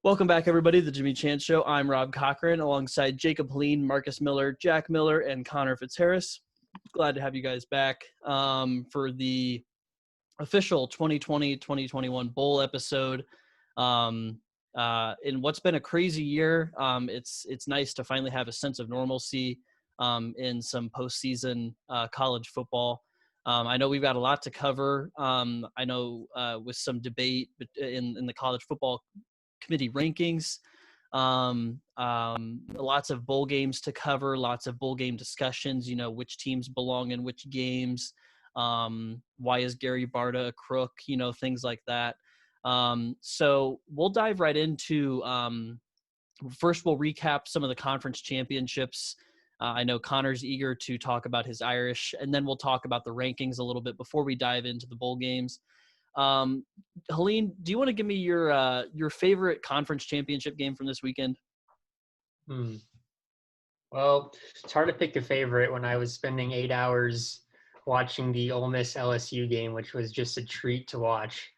Welcome back, everybody, to the Jimmy Chance Show. I'm Rob Cochran, alongside Jacob Helene, Marcus Miller, Jack Miller, and Connor Fitzharris. Glad to have you guys back for the official 2020-2021 Bowl episode. In what's been a crazy year, it's nice to finally have a sense of normalcy in some postseason college football. I know we've got a lot to cover. I know with some debate in the college football committee rankings, lots of bowl games to cover, lots of bowl game discussions, which teams belong in which games, why is Gary Barta a crook, things like that. So we'll dive right into, first we'll recap some of the conference championships. I know Connor's eager to talk about his Irish, and then we'll talk about the rankings a little bit before we dive into the bowl games. Helene, do you want to give me your favorite conference championship game from this weekend? Well, it's hard to pick a favorite when I was spending 8 hours watching the Ole Miss LSU game, which was just a treat to watch.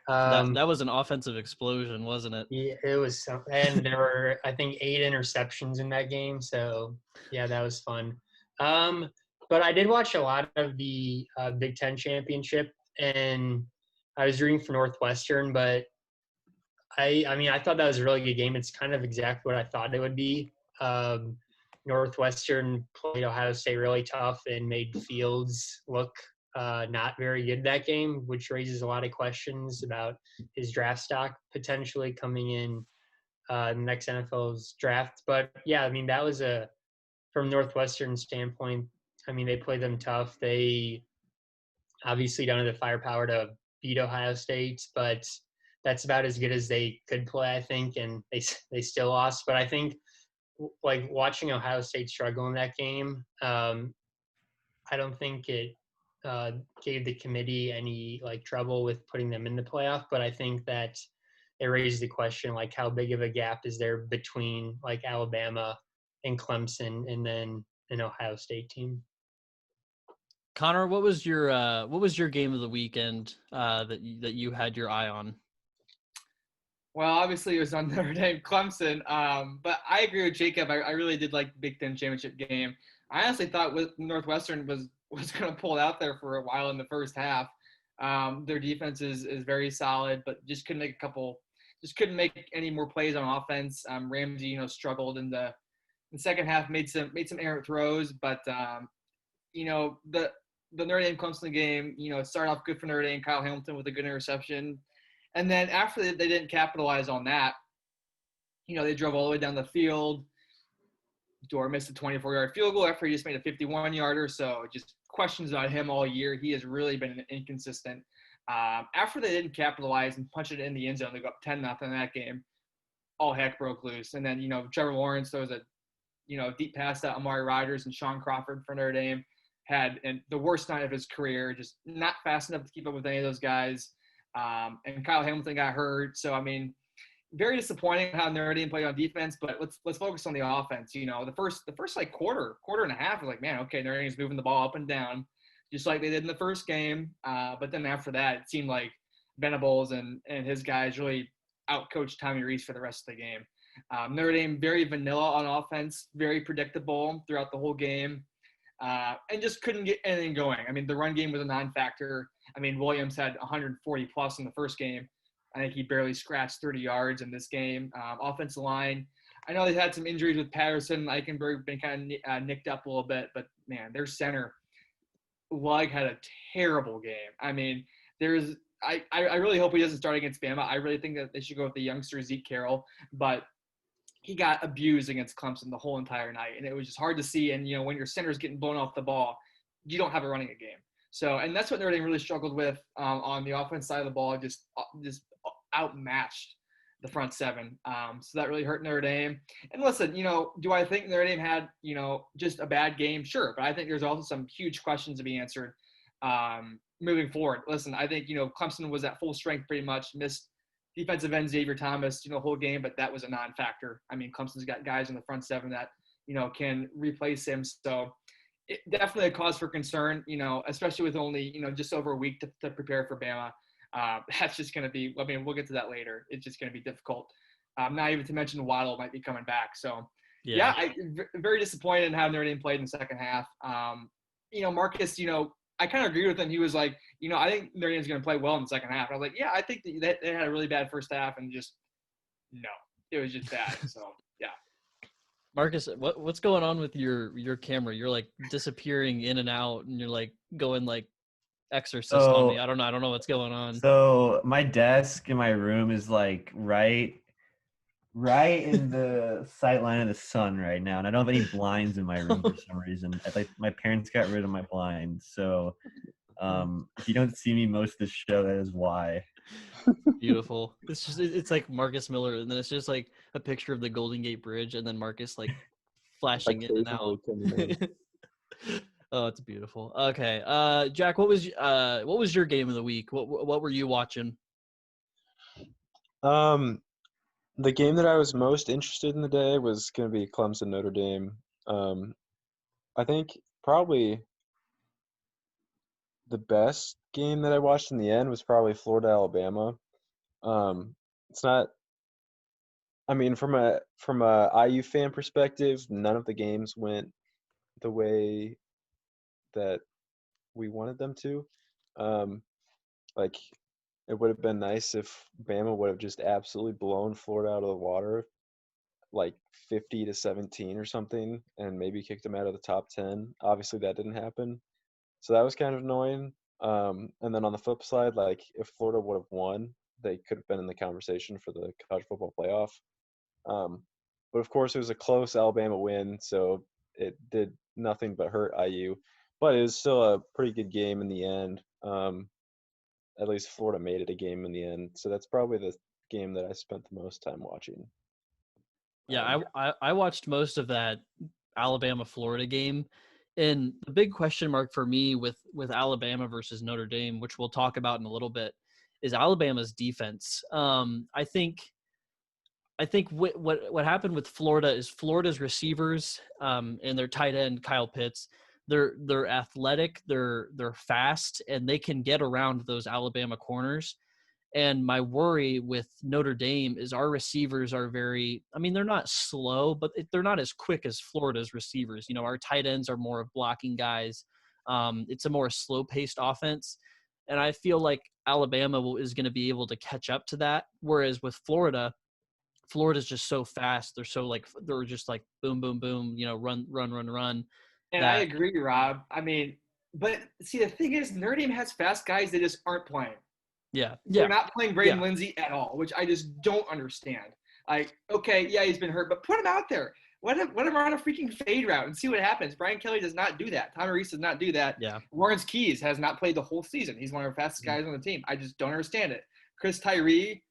That was an offensive explosion, wasn't it? Yeah, it was, and there were, I think, 8 interceptions in that game. So yeah, that was fun. But I did watch a lot of the Big Ten championship, and I was rooting for Northwestern, but I thought that was a really good game. It's kind of exactly what I thought it would be. Northwestern played Ohio State really tough and made Fields look not very good that game, which raises a lot of questions about his draft stock potentially coming in the next NFL's draft. But yeah, that was from Northwestern standpoint, they played them tough. They obviously don't have the firepower to beat Ohio State, but that's about as good as they could play, I think, and they still lost. But I think, like, watching Ohio State struggle in that game, I don't think it gave the committee any trouble with putting them in the playoff. But I think that it raised the question, how big of a gap is there between Alabama and Clemson and then an Ohio State team. Connor, what was your game of the weekend that you had your eye on? Well, obviously it was on Notre Dame Clemson, but I agree with Jacob. I really did like the Big Ten championship game. I honestly thought Northwestern was going to pull it out there for a while in the first half. Their defense is very solid, but just couldn't make any more plays on offense. Ramsey, struggled in the second half, made some errant throws, but the Notre Dame Clemson game, it started off good for Notre Dame. Kyle Hamilton with a good interception. And then after they didn't capitalize on that, they drove all the way down the field. Dorr missed a 24-yard field goal after he just made a 51-yarder. So just questions about him all year. He has really been inconsistent. After they didn't capitalize and punch it in the end zone, they go up 10-0 in that game. All heck broke loose. And then, Trevor Lawrence throws a, deep pass to Amari Rodgers and Sean Crawford for Notre Dame. Had the worst night of his career, just not fast enough to keep up with any of those guys. And Kyle Hamilton got hurt. So, very disappointing how Notre Dame played on defense, but let's focus on the offense. The first quarter and a half, was man, okay, Notre Dame's moving the ball up and down, just like they did in the first game. But then after that, it seemed like Venables and his guys really outcoached Tommy Rees for the rest of the game. Notre Dame, very vanilla on offense, very predictable throughout the whole game. And just couldn't get anything going. The run game was a non-factor. Williams had 140 plus in the first game. I think he barely scratched 30 yards in this game. Offensive line, I know they had some injuries with Patterson. Eichenberg been kind of nicked up a little bit, but man, their center, Lug, had a terrible game. I really hope he doesn't start against Bama. I really think that they should go with the youngster Zeke Carroll, but he got abused against Clemson the whole entire night, and it was just hard to see. And, when your center's getting blown off the ball, you don't have a running a game. So, and that's what Notre Dame really struggled with on the offense side of the ball, just outmatched the front seven. So that really hurt Notre Dame. And listen, do I think Notre Dame had, just a bad game? Sure. But I think there's also some huge questions to be answered moving forward. Listen, I think, Clemson was at full strength pretty much, missed defensive end Xavier Thomas, whole game, but that was a non-factor. Clemson's got guys in the front seven that, can replace him. So definitely a cause for concern, especially with only, just over a week to prepare for Bama. That's just going to be, we'll get to that later. It's just going to be difficult. Not even to mention Waddle might be coming back. So, Yeah. very disappointed in how Notre Dame played in the second half. Marcus, I kind of agree with him. He was like, I think Notre Dame's going to play well in the second half. I was like, yeah, I think that they had a really bad first half and just no, it was just bad. So, yeah. Marcus, what's going on with your camera? You're like disappearing in and out, and you're like going like Exorcist on me. So, I don't know what's going on. so my desk in my room is like right in the sight line of the sun right now, and I don't have any blinds in my room for some reason. Like my parents got rid of my blinds, so if you don't see me most of the show, that is why. Beautiful. It's like Marcus Miller, and then it's just like a picture of the Golden Gate Bridge, and then Marcus like flashing in and out. Oh, it's beautiful. Okay, Jack, what was your game of the week? What were you watching? The game that I was most interested in the day was going to be Clemson Notre Dame. I think probably the best game that I watched in the end was probably Florida Alabama. It's not. I mean, from a IU fan perspective, none of the games went the way that we wanted them to. Like it would have been nice if Bama would have just absolutely blown Florida out of the water, like 50-17 or something, and maybe kicked them out of the top 10. Obviously, that didn't happen, so that was kind of annoying. And then on the flip side, like if Florida would have won, they could have been in the conversation for the college football playoff. But of course, it was a close Alabama win, so it did nothing but hurt IU. But it was still a pretty good game in the end. At least Florida made it a game in the end. So that's probably the game that I spent the most time watching. Yeah, I watched most of that Alabama Florida game, and the big question mark for me with Alabama versus Notre Dame, which we'll talk about in a little bit, is Alabama's defense. I think what happened with Florida is Florida's receivers and their tight end Kyle Pitts. They're athletic, they're fast, and they can get around those Alabama corners. And my worry with Notre Dame is our receivers are they're not slow, but they're not as quick as Florida's receivers. Our tight ends are more of blocking guys. It's a more slow-paced offense. And I feel like Alabama is going to be able to catch up to that. Whereas with Florida's just so fast. They're just like boom, boom, boom, run. And I agree, Rob. I mean, but see, the thing is, Notre Dame has fast guys that just aren't playing. Yeah. They're not playing Braden Lindsey at all, which I just don't understand. Like, okay, yeah, he's been hurt, but put him out there. Let him run a freaking fade route and see what happens. Brian Kelly does not do that. Tommy Reese does not do that. Yeah. Lawrence Keys has not played the whole season. He's one of our fastest guys on the team. I just don't understand it. Chris Tyree,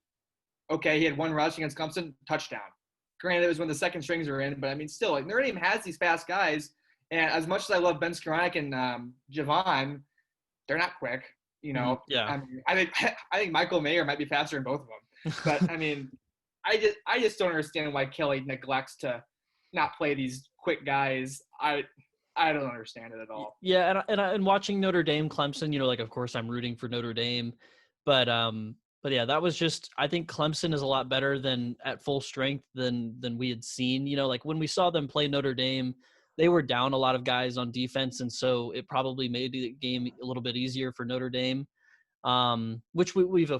okay, he had one rush against Clemson, touchdown. Granted, it was when the second strings were in, but I mean, still, like Notre Dame has these fast guys, and as much as I love Ben Skoranek and Javon, they're not quick. Yeah. I mean, I think Michael Mayer might be faster than both of them. But I mean, I just don't understand why Kelly neglects to not play these quick guys. I don't understand it at all. Yeah, and watching Notre Dame Clemson, like of course I'm rooting for Notre Dame, but yeah, that was just, I think Clemson is a lot better than at full strength than we had seen. Like when we saw them play Notre Dame, they were down a lot of guys on defense, and so it probably made the game a little bit easier for Notre Dame, which we've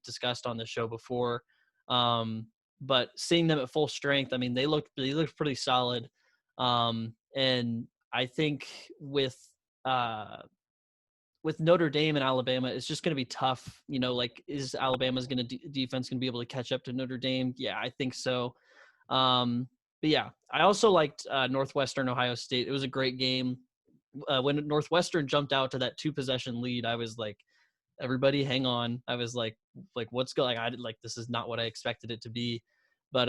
discussed on the show before. But seeing them at full strength, I mean, they looked pretty solid. And I think with Notre Dame and Alabama, it's just going to be tough. Like, is Alabama's defense going to be able to catch up to Notre Dame? Yeah, I think so. But yeah, I also liked Northwestern Ohio State. It was a great game. When Northwestern jumped out to that 2-possession lead, I was like, everybody hang on. I was like what's going? This is not what I expected it to be. But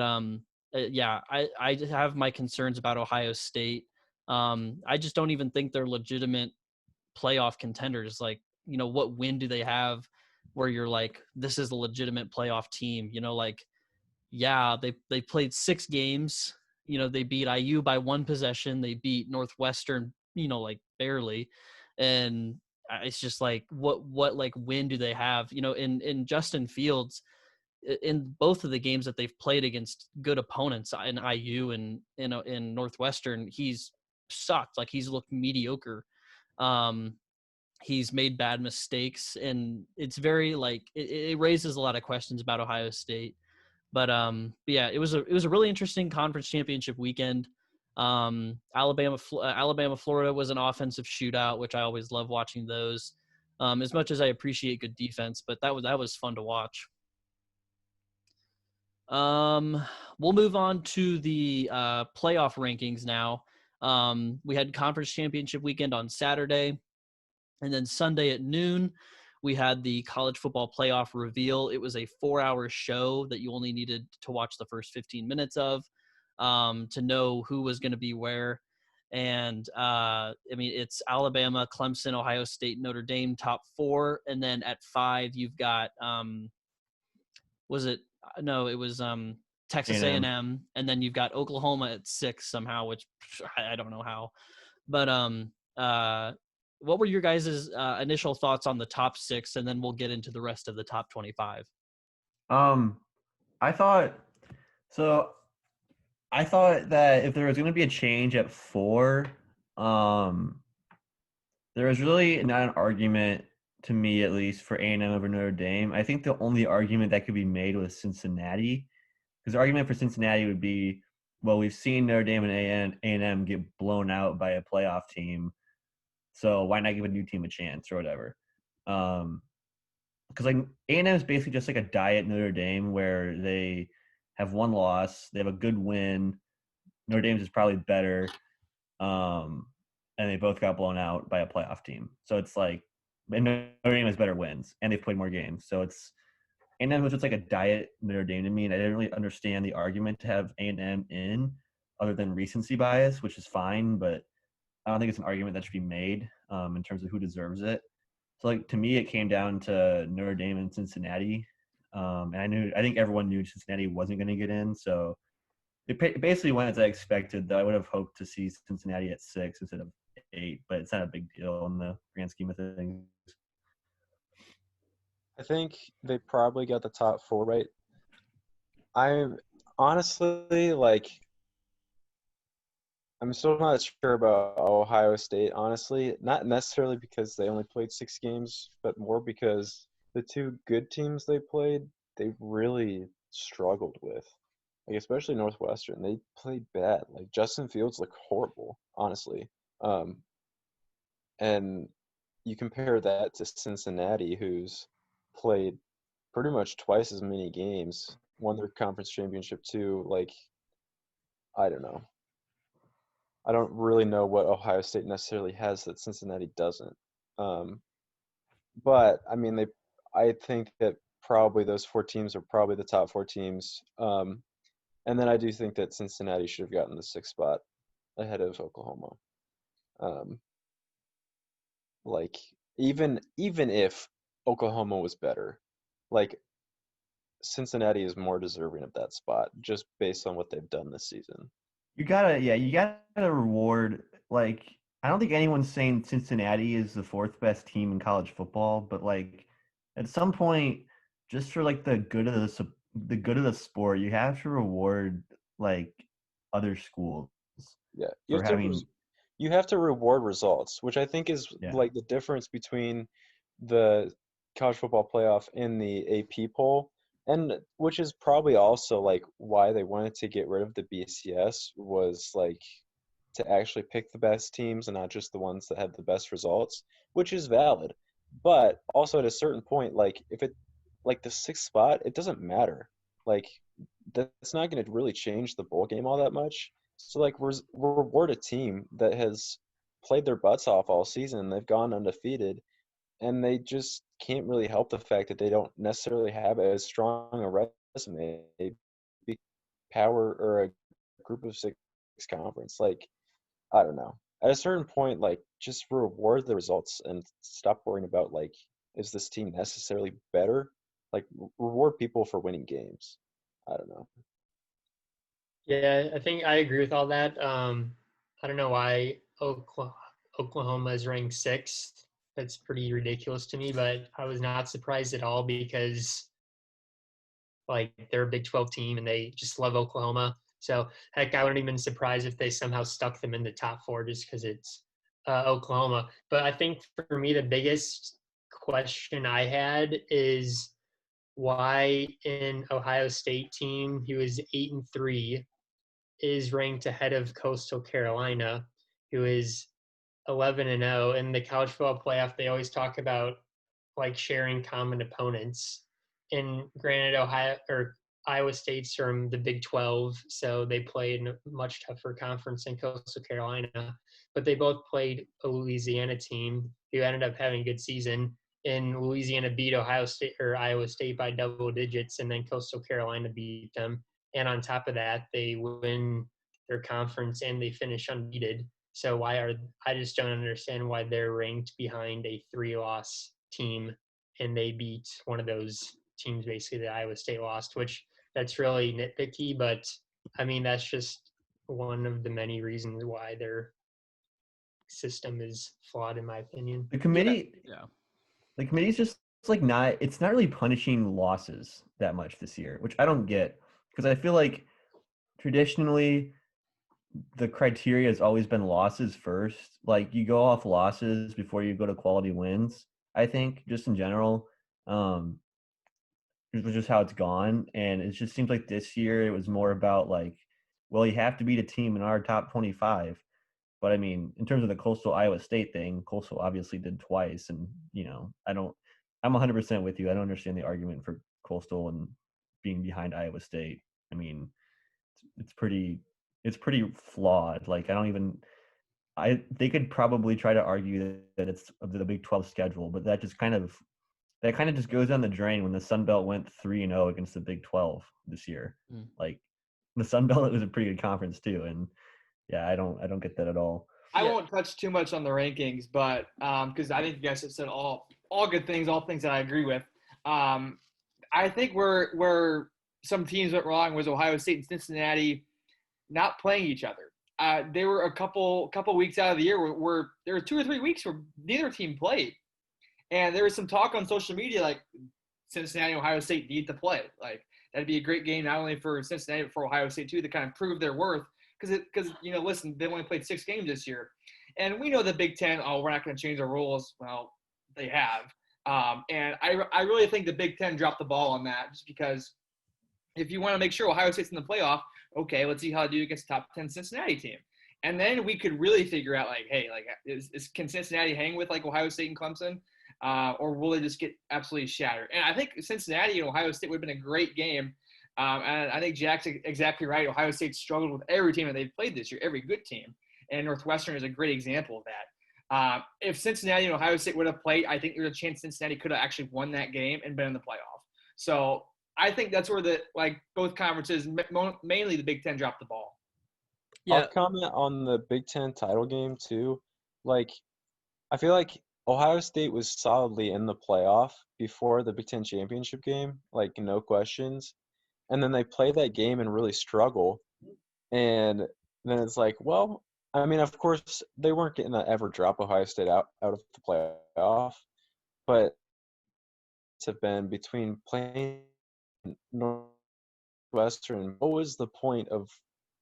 yeah, I have my concerns about Ohio State. I just don't even think they're legitimate playoff contenders. Like, what win do they have where you're like, this is a legitimate playoff team? Yeah, they played 6 games. They beat IU by 1 possession. They beat Northwestern, barely. And it's just like, what like win do they have? In Justin Fields, in both of the games that they've played against good opponents in IU and in Northwestern, he's sucked. Like, he's looked mediocre. He's made bad mistakes, and it's very like it raises a lot of questions about Ohio State. But yeah, it was a really interesting conference championship weekend. Alabama, Florida was an offensive shootout, which I always love watching those. As much as I appreciate good defense, but that was fun to watch. We'll move on to the playoff rankings now. We had conference championship weekend on Saturday, and then Sunday at noon, we had the college football playoff reveal. It was a 4-hour show that you only needed to watch the first 15 minutes of to know who was going to be where. And I mean, it's Alabama, Clemson, Ohio State, Notre Dame, top 4. And then at 5, you've got, it was Texas A&M. And then you've got Oklahoma at 6 somehow, which I don't know how. But what were your guys' initial thoughts on the top 6, and then we'll get into the rest of the top 25? I thought that if there was going to be a change at 4, there was really not an argument, to me at least, for A&M over Notre Dame. I think the only argument that could be made was Cincinnati, because the argument for Cincinnati would be, well, we've seen Notre Dame and A&M get blown out by a playoff team, so why not give a new team a chance or whatever? Because like A&M is basically just like a diet Notre Dame, where they have one loss, they have a good win. Notre Dame's is probably better, and they both got blown out by a playoff team. So it's like, and Notre Dame has better wins, and they've played more games. So it's A&M was just like a diet Notre Dame to me, and I didn't really understand the argument to have A&M in, other than recency bias, which is fine, but I don't think it's an argument that should be made in terms of who deserves it. So, like, to me, it came down to Notre Dame and Cincinnati. And I think everyone knew Cincinnati wasn't going to get in. So it basically went as I expected, though I would have hoped to see Cincinnati at 6 instead of 8, but it's not a big deal in the grand scheme of things. I think they probably got the top 4 right. I'm honestly, I'm still not sure about Ohio State, honestly. Not necessarily because they only played 6 games, but more because the 2 good teams they played, they really struggled with. Like, especially Northwestern. They played bad. Like, Justin Fields looked horrible, honestly. And you compare that to Cincinnati, who's played pretty much twice as many games, won their conference championship too. Like, I don't know. I don't really know what Ohio State necessarily has that Cincinnati doesn't. But I mean, I think that probably those 4 teams are probably the top 4 teams. And then I do think that Cincinnati should have gotten the 6th spot ahead of Oklahoma. Like, even if Oklahoma was better, like, Cincinnati is more deserving of that spot just based on what they've done this season. You gotta reward, like, I don't think anyone's saying Cincinnati is the 4th best team in college football, but like at some point, just for like the good of the sport, you have to reward like other schools Yeah, for having. you have to reward results, which I think is like the difference between the college football playoff and the AP poll, and which is probably also like why they wanted to get rid of the BCS, was like to actually pick the best teams and not just the ones that had the best results, which is valid. But also at a certain point, like if it like the 6th spot, it doesn't matter. Like, that's not going to really change the bowl game all that much. So like reward a team that has played their butts off all season. They've gone undefeated, and they just can't really help the fact that they don't necessarily have as strong a resume, power, or a group of 6 conference. Like, I don't know. At a certain point, like, just reward the results and stop worrying about, like, is this team necessarily better? Like, reward people for winning games. I don't know. Yeah, I think I agree with all that. I don't know why Oklahoma is ranked 6th. That's pretty ridiculous to me, but I was not surprised at all because Like they're a Big 12 team and they just love Oklahoma. So heck, I wouldn't even been surprised if they somehow stuck them in the top 4 just because it's Oklahoma. But I think for me, the biggest question I had is why an Ohio State team who is 8-3 is ranked ahead of Coastal Carolina, who is 11-0. In the college football playoff, they always talk about like sharing common opponents. And granted, Iowa State's from the Big 12, so they played in a much tougher conference than Coastal Carolina. But they both played a Louisiana team who ended up having a good season. And Louisiana beat Ohio State or Iowa State by double digits, and then Coastal Carolina beat them. And on top of that, they win their conference and they finish undefeated. So I just don't understand why they're ranked behind a 3-loss team and they beat one of those teams basically that Iowa State lost, which that's really nitpicky, but I mean that's just one of the many reasons why their system is flawed in my opinion. The committee, Yeah. the committee's just like it's not really punishing losses that much this year, which I don't get because I feel like traditionally the criteria has always been losses first. Like you go off losses before you go to quality wins. I think just in general, which is just how it's gone. And it just seems like this year it was more about like, well, you have to beat a team in our top 25. But I mean, in terms of the Coastal Iowa State thing, Coastal obviously did twice, and I'm 100% with you. I don't understand the argument for Coastal and being behind Iowa State. I mean, it's pretty flawed. Like they could probably try to argue that it's of the Big 12 schedule, but that kind of just goes down the drain when the Sun Belt went 3-0 against the Big 12 this year. Like the Sun Belt was a pretty good conference too, and yeah, I don't get that at all. I won't touch too much on the rankings, but because I think you guys have said all good things, all things that I agree with. I think where some teams went wrong was Ohio State and Cincinnati not playing each other. There were a couple weeks out of the year where there were 2 or 3 weeks where neither team played, and there was some talk on social media like Cincinnati and Ohio State need to play. Like that'd be a great game not only for Cincinnati but for Ohio State too to kind of prove their worth. Because listen, they only played 6 games this year, and we know the Big Ten. Oh, we're not going to change our rules. Well, they have, and I really think the Big Ten dropped the ball on that, just because if you want to make sure Ohio State's in the playoff, okay, let's see how they do against the top 10 Cincinnati team, and then we could really figure out like, hey, like can Cincinnati hang with like Ohio State and Clemson, or will they just get absolutely shattered? And I think Cincinnati and Ohio State would have been a great game. And I think Jack's exactly right. Ohio State struggled with every team that they've played this year, every good team. And Northwestern is a great example of that. If Cincinnati and Ohio State would have played, I think there's a chance Cincinnati could have actually won that game and been in the playoff. So I think that's where both conferences, mainly the Big Ten, dropped the ball. Yeah. I'll comment on the Big Ten title game too. Like, I feel like Ohio State was solidly in the playoff before the Big Ten championship game, like no questions. And then they play that game and really struggle. And then it's like, well, I mean, of course, they weren't going to ever drop Ohio State out of the playoff. But have been between playing Northwestern. What was the point of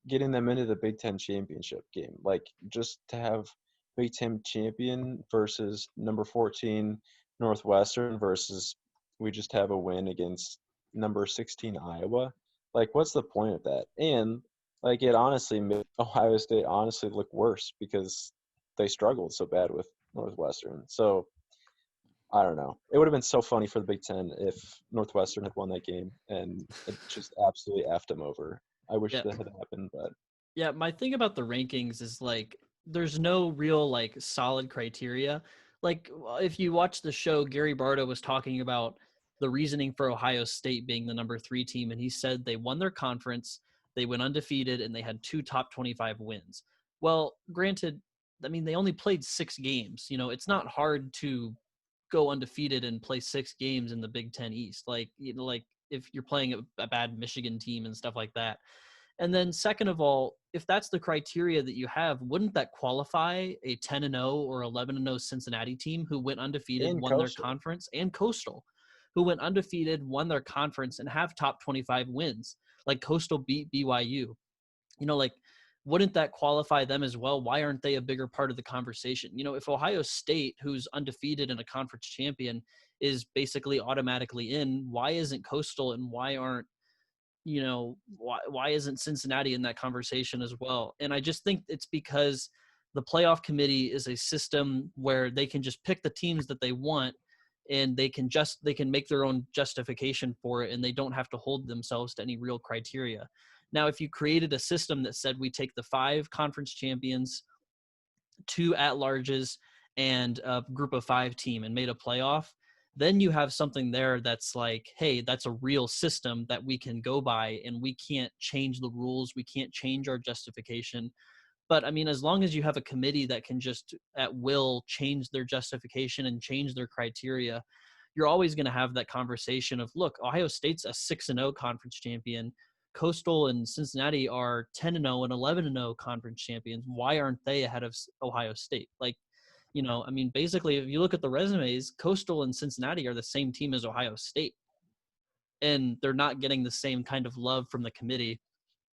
getting them into the Big Ten championship game? Like, just to have Big Ten champion versus number 14 Northwestern versus we just have a win against number 16 Iowa. Like, what's the point of that? And like, it honestly made Ohio State honestly look worse because they struggled so bad with Northwestern. So I don't know. It would have been so funny for the Big Ten if Northwestern had won that game and it just absolutely effed them over. I wish that had happened, but yeah, my thing about the rankings is like there's no real like solid criteria. Like if you watch the show, Gary Barta was talking about the reasoning for Ohio State being the number 3 team, and he said they won their conference, they went undefeated, and they had 2 top 25 wins. Well, granted, I mean they only played 6 games. It's not hard to go undefeated and play 6 games in the Big Ten East. Like like if you're playing a bad Michigan team and stuff like that. And then second of all, if that's the criteria that you have, wouldn't that qualify a 10-0 or 11-0 Cincinnati team who went undefeated, and won their Coastal. conference, and Coastal, who went undefeated, won their conference, and have top 25 wins. Like Coastal beat BYU. Like, wouldn't that qualify them as well? Why aren't they a bigger part of the conversation? If Ohio State, who's undefeated and a conference champion, is basically automatically in, why isn't Coastal, and why aren't, why isn't Cincinnati in that conversation as well? And I just think it's because the playoff committee is a system where they can just pick the teams that they want, and they can make their own justification for it, and they don't have to hold themselves to any real criteria. Now, if you created a system that said we take the 5 conference champions, 2 at-larges, and a group of 5 team and made a playoff, then you have something there that's like, hey, that's a real system that we can go by, and we can't change the rules. We can't change our justification. But I mean, as long as you have a committee that can just at will change their justification and change their criteria, you're always going to have that conversation of, look, Ohio State's a 6-0 conference champion. Coastal and Cincinnati are 10-0 and 11-0 conference champions. Why aren't they ahead of Ohio State? Like, I mean, basically, if you look at the resumes, Coastal and Cincinnati are the same team as Ohio State, and they're not getting the same kind of love from the committee.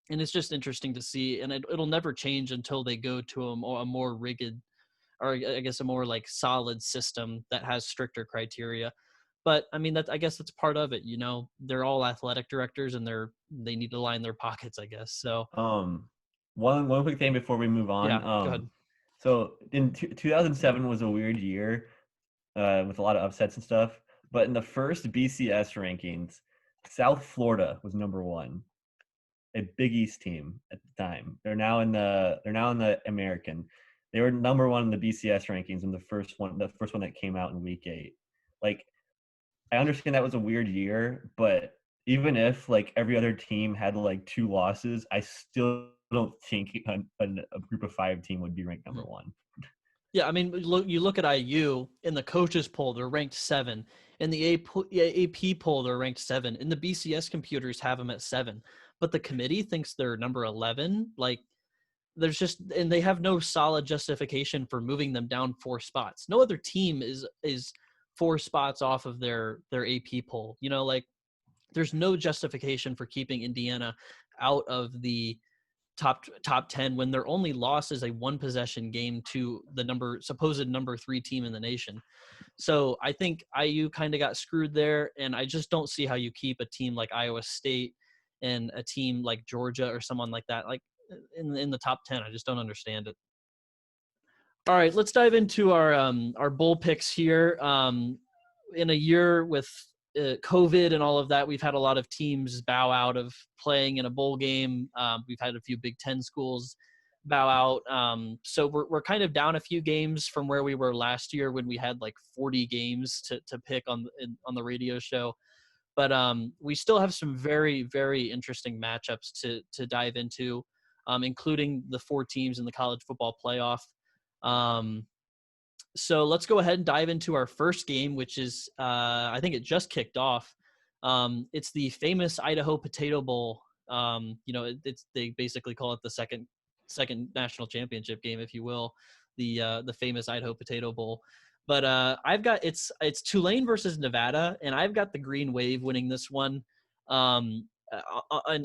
And it's just interesting to see, and it'll never change until they go to a more rigid, or I guess a more like solid system that has stricter criteria. But I mean, I guess that's part of it. They're all athletic directors, and they need to line their pockets, I guess. So one quick thing before we move on. Yeah, go ahead. So in 2007 was a weird year with a lot of upsets and stuff. But in the first BCS rankings, South Florida was number 1, a Big East team at the time. They're now in the American. They were number 1 in the BCS rankings in the first one that came out in week 8. Like, I understand that was a weird year, but even if like every other team had like 2 losses, I still don't think a group of 5 team would be ranked number 1. Yeah, I mean, you look at IU in the coaches poll, they're ranked 7. In the AP poll, they're ranked 7. And the BCS computers have them at 7. But the committee thinks they're number 11. Like, and they have no solid justification for moving them down 4 spots. No other team is 4 spots off of their AP poll. Like, there's no justification for keeping Indiana out of the top 10 when their only loss is a 1-possession game to the supposed number 3 team in the nation. So I think IU kind of got screwed there, and I just don't see how you keep a team like Iowa State and a team like Georgia or someone like that, like in the top 10. I just don't understand it. All right, let's dive into our bowl picks here. In a year with COVID and all of that, we've had a lot of teams bow out of playing in a bowl game. We've had a few Big Ten schools bow out. So we're kind of down a few games from where we were last year when we had like 40 games to pick on the radio show. But we still have some very, very interesting matchups to dive into, including the 4 teams in the college football playoff. So let's go ahead and dive into our first game, which is, I think it just kicked off. It's the famous Idaho Potato Bowl. They basically call it the second national championship game, if you will, the famous Idaho Potato Bowl. But I've got it's Tulane versus Nevada, and I've got the Green Wave winning this one. On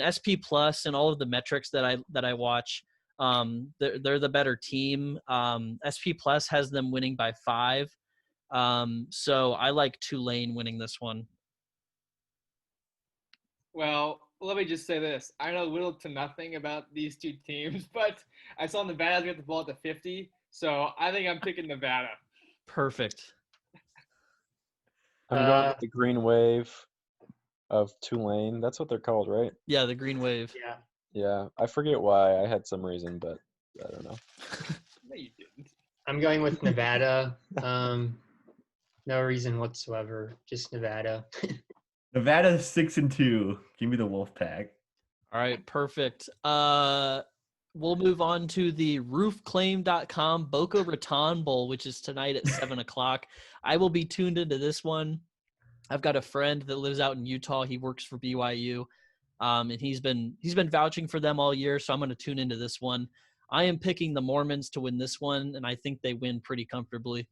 SP Plus and all of the metrics that I watch, they're the better team. SP Plus has them winning by 5. So I like Tulane winning this one. Well, let me just say this. I know little to nothing about these 2 teams, but I saw Nevada get the ball at the 50, so I think I'm picking Nevada. Perfect. I'm going with the Green Wave of Tulane. That's what they're called, right? Yeah, the Green Wave. Yeah. Yeah, I forget why. I had some reason, but I don't know. No, you didn't. I'm going with Nevada. No reason whatsoever. Just Nevada. Nevada 6-2. Give me the Wolfpack. All right, perfect. We'll move on to the roofclaim.com Boca Raton Bowl, which is tonight at 7:00. I will be tuned into this one. I've got a friend that lives out in Utah. He works for BYU, and he's been vouching for them all year, so I'm going to tune into this one. I am picking the Mormons to win this one, and I think they win pretty comfortably.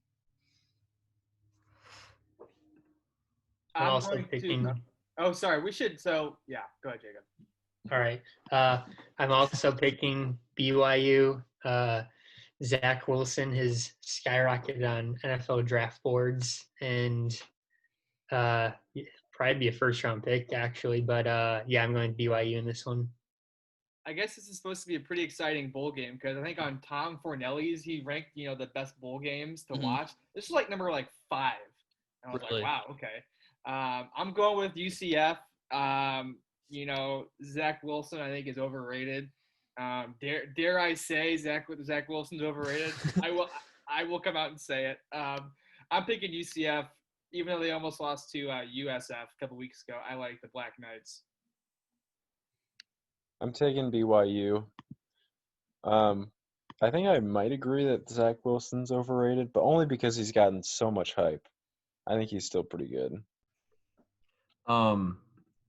I'm I'm also going picking. to. Oh, sorry. We should. So yeah, go ahead, Jacob. All right. I'm also picking BYU. Zach Wilson has skyrocketed on NFL draft boards, and probably be a first-round pick actually. But yeah, I'm going BYU in this one. I guess this is supposed to be a pretty exciting bowl game because I think on Tom Fornelli's he ranked the best bowl games to watch. This is like number 5, and I was Really? like, wow, okay. I'm going with UCF. Zach Wilson I think is overrated. Dare I say Zach Wilson's overrated? I will come out and say it. I'm picking UCF, even though they almost lost to USF a couple weeks ago. I like the Black Knights. I'm taking BYU. I think I might agree that Zach Wilson's overrated, but only because he's gotten so much hype. I think he's still pretty good. I'm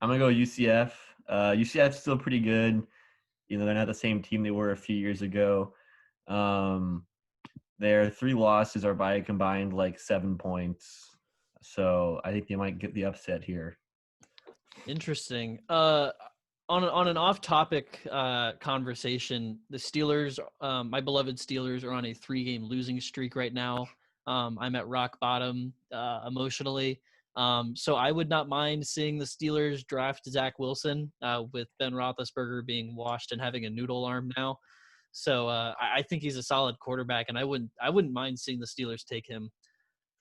gonna go UCF. UCF's still pretty good. They're not the same team they were a few years ago. Their 3 losses are by a combined 7 points. So I think they might get the upset here. Interesting. On an off-topic conversation, the Steelers, my beloved Steelers, are on a 3-game losing streak right now. I'm at rock bottom emotionally. So I would not mind seeing the Steelers draft Zach Wilson with Ben Roethlisberger being washed and having a noodle arm now. So I think he's a solid quarterback, and I wouldn't mind seeing the Steelers take him.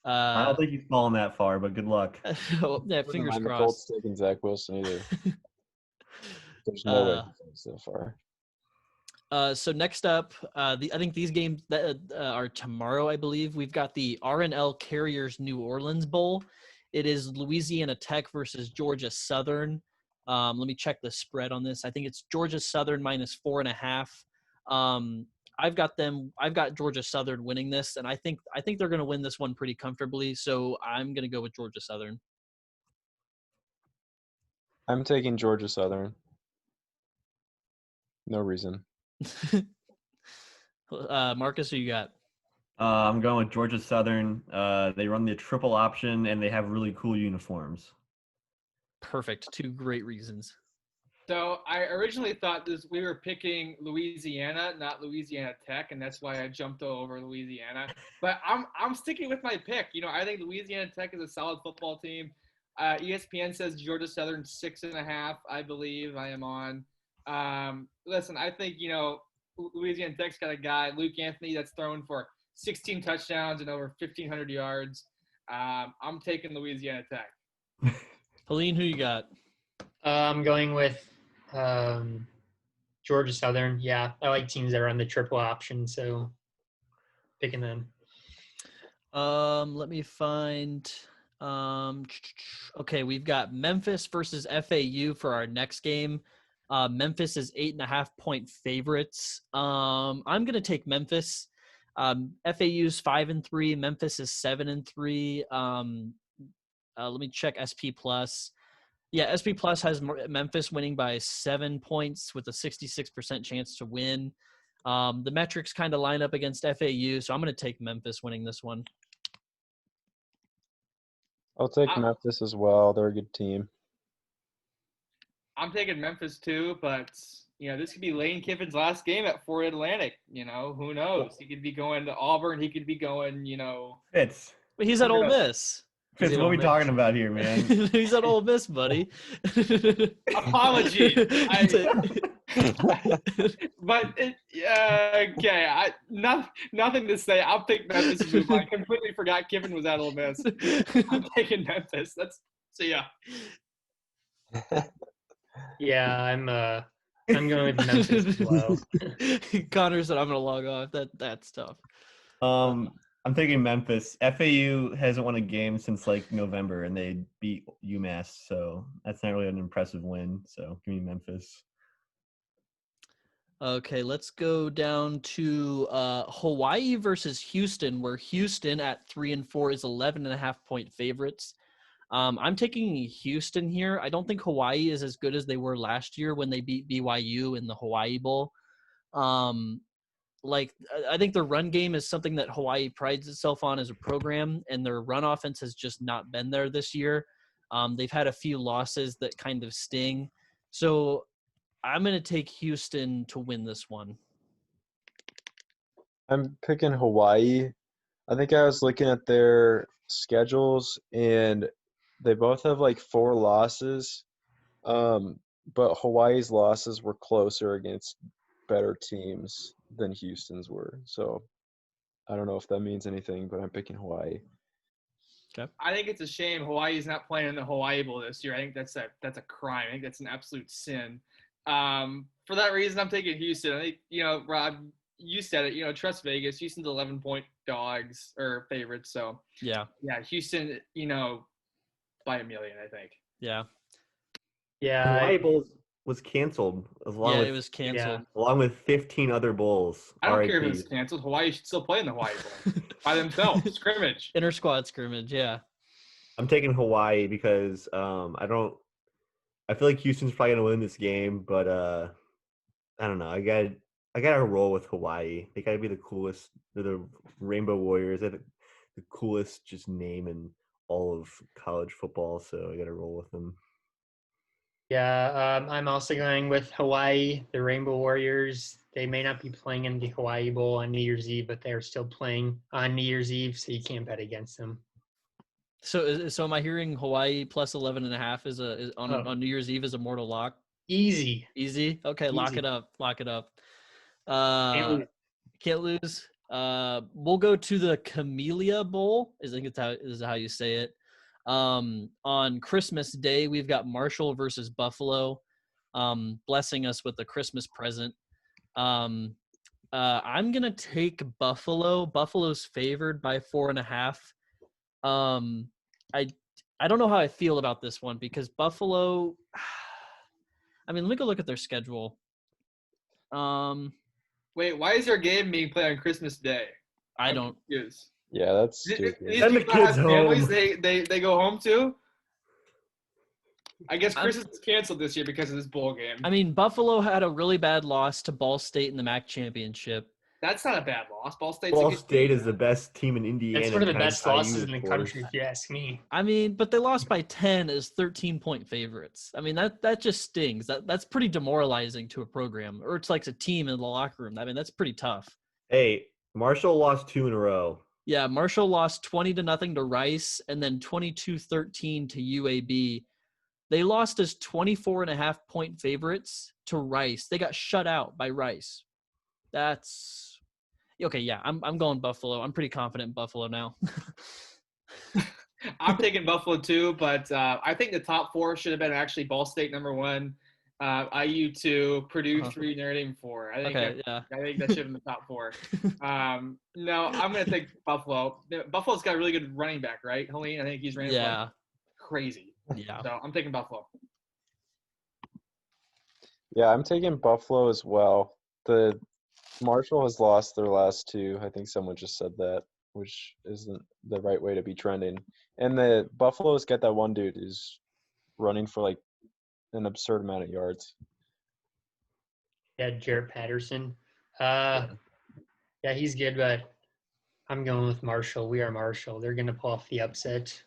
I don't think he's fallen that far, but good luck. Yeah, Wouldn't fingers mind the crossed. Colts taking Zach Wilson either. There's no way he's fallen so far. So next up, I think these games that are tomorrow, I believe. We've got the R&L Carriers New Orleans Bowl. It is Louisiana Tech versus Georgia Southern. Let me check the spread on this. I think it's Georgia Southern -4.5. I've got Georgia Southern winning this, and I think they're going to win this one pretty comfortably. So I'm going to go with Georgia Southern. I'm taking Georgia Southern. No reason. Marcus, who you got? I'm going with Georgia Southern. They run the triple option, and they have really cool uniforms. Perfect. 2 great reasons. So I originally thought we were picking Louisiana, not Louisiana Tech, and that's why I jumped over Louisiana. But I'm sticking with my pick. I think Louisiana Tech is a solid football team. ESPN says Georgia Southern 6.5. I believe I am on. Listen, I think Louisiana Tech's got a guy, Luke Anthony, that's thrown for 16 touchdowns and over 1,500 yards. I'm taking Louisiana Tech. Helene, who you got? I'm going with Georgia Southern. Yeah, I like teams that are on the triple option, so picking them. Let me find. Okay, we've got Memphis versus FAU for our next game. Memphis is 8.5-point favorites. I'm gonna take Memphis. FAU's 5-3. Memphis is 7-3. Let me check SP Plus. Yeah, SP Plus has Memphis winning by 7 points with a 66% chance to win. The metrics kind of line up against FAU, so I'm going to take Memphis winning this one. I'll take Memphis as well. They're a good team. I'm taking Memphis too, but this could be Lane Kiffin's last game at Ford Atlantic. Who knows? He could be going to Auburn. He could be going. Fitz. But he's at Ole Miss. Fitz, what are we talking about here, man? He's at Ole Miss, buddy. Apology. But okay. Nothing to say. I'll pick Memphis and move on. I completely forgot Kiffin was at Ole Miss. I'm taking Memphis. See ya. Yeah, I'm going with Memphis as well. Connor said I'm gonna log off. That's tough. I'm thinking Memphis. FAU hasn't won a game since November, and they beat UMass, so that's not really an impressive win. So give me Memphis. Okay, let's go down to Hawaii versus Houston, where Houston at 3-4 is 11.5-point favorites. I'm taking Houston here. I don't think Hawaii is as good as they were last year when they beat BYU in the Hawaii Bowl. I think their run game is something that Hawaii prides itself on as a program, and their run offense has just not been there this year. They've had a few losses that kind of sting. So I'm going to take Houston to win this one. I'm picking Hawaii. I think I was looking at their schedules, and they both have like 4 losses. But Hawaii's losses were closer against better teams than Houston's were. So I don't know if that means anything, but I'm picking Hawaii. Okay. I think it's a shame Hawaii's not playing in the Hawaii Bowl this year. I think that's a crime. I think that's an absolute sin. For that reason, I'm taking Houston. I think, Rob, you said it, trust Vegas. Houston's 11-point dogs or favorites. So, Yeah. Houston, by a million, I think. Yeah. Yeah. Hawaii Bowl was canceled Yeah, it was canceled. along with 15 other bowls. I don't care if RIP. it's canceled. Hawaii should still play in the Hawaii Bowl by themselves. Scrimmage. Inter squad scrimmage, yeah. I'm taking Hawaii because I feel like Houston's probably gonna win this game, but I don't know. I gotta roll with Hawaii. They gotta be the coolest. They're the Rainbow Warriors. They have the coolest just name in all of college football, so I gotta roll with them. Yeah, I'm also going with Hawaii, the Rainbow Warriors. They may not be playing in the Hawaii Bowl on New Year's Eve, but they're still playing on New Year's Eve, so you can't bet against them. So am I hearing Hawaii plus 11.5 is on Oh. New Year's Eve is a mortal lock? Easy. Okay, lock Easy. it up. Can't lose. Can't lose. We'll go to the Camellia Bowl. I think is how you say it. On Christmas Day, we've got Marshall versus Buffalo, blessing us with a Christmas present. I'm gonna take Buffalo. Buffalo's favored by 4.5. I don't know how I feel about this one because Buffalo. I mean, let me go look at their schedule. Wait, why is there a game being played on Christmas Day? I don't. Confused. Yeah, that's These stupid. Send the people kids have families home. they go home to? I guess Christmas is canceled this year because of this bowl game. I mean, Buffalo had a really bad loss to Ball State in the MAC championship. That's not a bad loss. Ball State's Ball a good State team. is the best team in Indiana. It's one of the and best IU losses is in the worse. country, if you ask me. I mean, but they lost by 10 as 13-point favorites. I mean, that just stings. That's pretty demoralizing to a program, or it's like a team in the locker room. I mean, that's pretty tough. Hey, Marshall lost 2 in a row. Yeah, Marshall lost 20-0 to Rice and then 22-13 to UAB. They lost as 24.5-point favorites to Rice. They got shut out by Rice. That's okay. Yeah, I'm going Buffalo. I'm pretty confident in Buffalo now. I'm taking Buffalo too, but I think the top 4 should have been actually Ball State number 1, IU 2, Purdue 3, Notre Dame 4. I think that should have been the top 4. No, I'm going to take Buffalo. Buffalo's got a really good running back, right, Helene? I think he's ran Yeah. crazy. Yeah. So I'm taking Buffalo. Yeah, I'm taking Buffalo as well. The Marshall has lost their last 2. I think someone just said that, which isn't the right way to be trending. And the Buffalo's got that one dude who's running for like an absurd amount of yards. Yeah, Jarrett Patterson. Yeah, he's good, but I'm going with Marshall. We are Marshall. They're going to pull off the upset.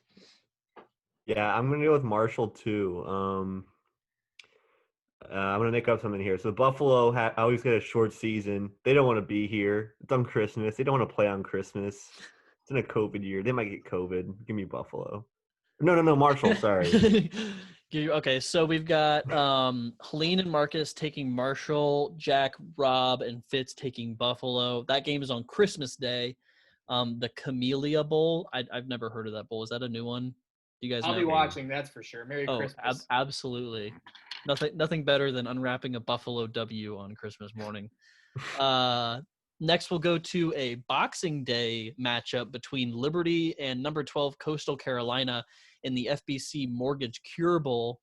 Yeah, I'm gonna go with Marshall too. I'm gonna make up something here. So Buffalo always get a short season. They don't want to be here. It's on Christmas. They don't want to play on Christmas. It's in a COVID year. They might get COVID. Give me Buffalo. No, Marshall. Sorry. Okay, so we've got Helene and Marcus taking Marshall, Jack, Rob, and Fitz taking Buffalo. That game is on Christmas Day. The Camellia Bowl. I've never heard of that bowl. Is that a new one? Do you guys know? I'll be watching, that's for sure. Merry Christmas. Absolutely. Nothing better than unwrapping a Buffalo W on Christmas morning. Next, we'll go to a Boxing Day matchup between Liberty and number 12 Coastal Carolina in the FBC Mortgage Cure Bowl.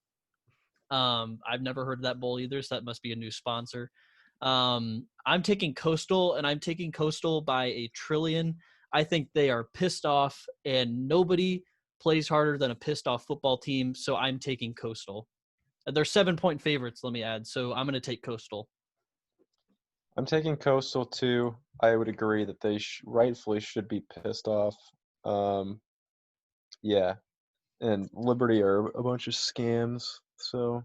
I've never heard of that bowl either, so that must be a new sponsor. I'm taking Coastal, and I'm taking Coastal by 1 trillion. I think they are pissed off, and nobody plays harder than a pissed off football team, so I'm taking Coastal. They're 7-point favorites, let me add, so I'm going to take Coastal. I'm taking Coastal too. I would agree that they rightfully should be pissed off. Yeah, and Liberty are a bunch of scams. So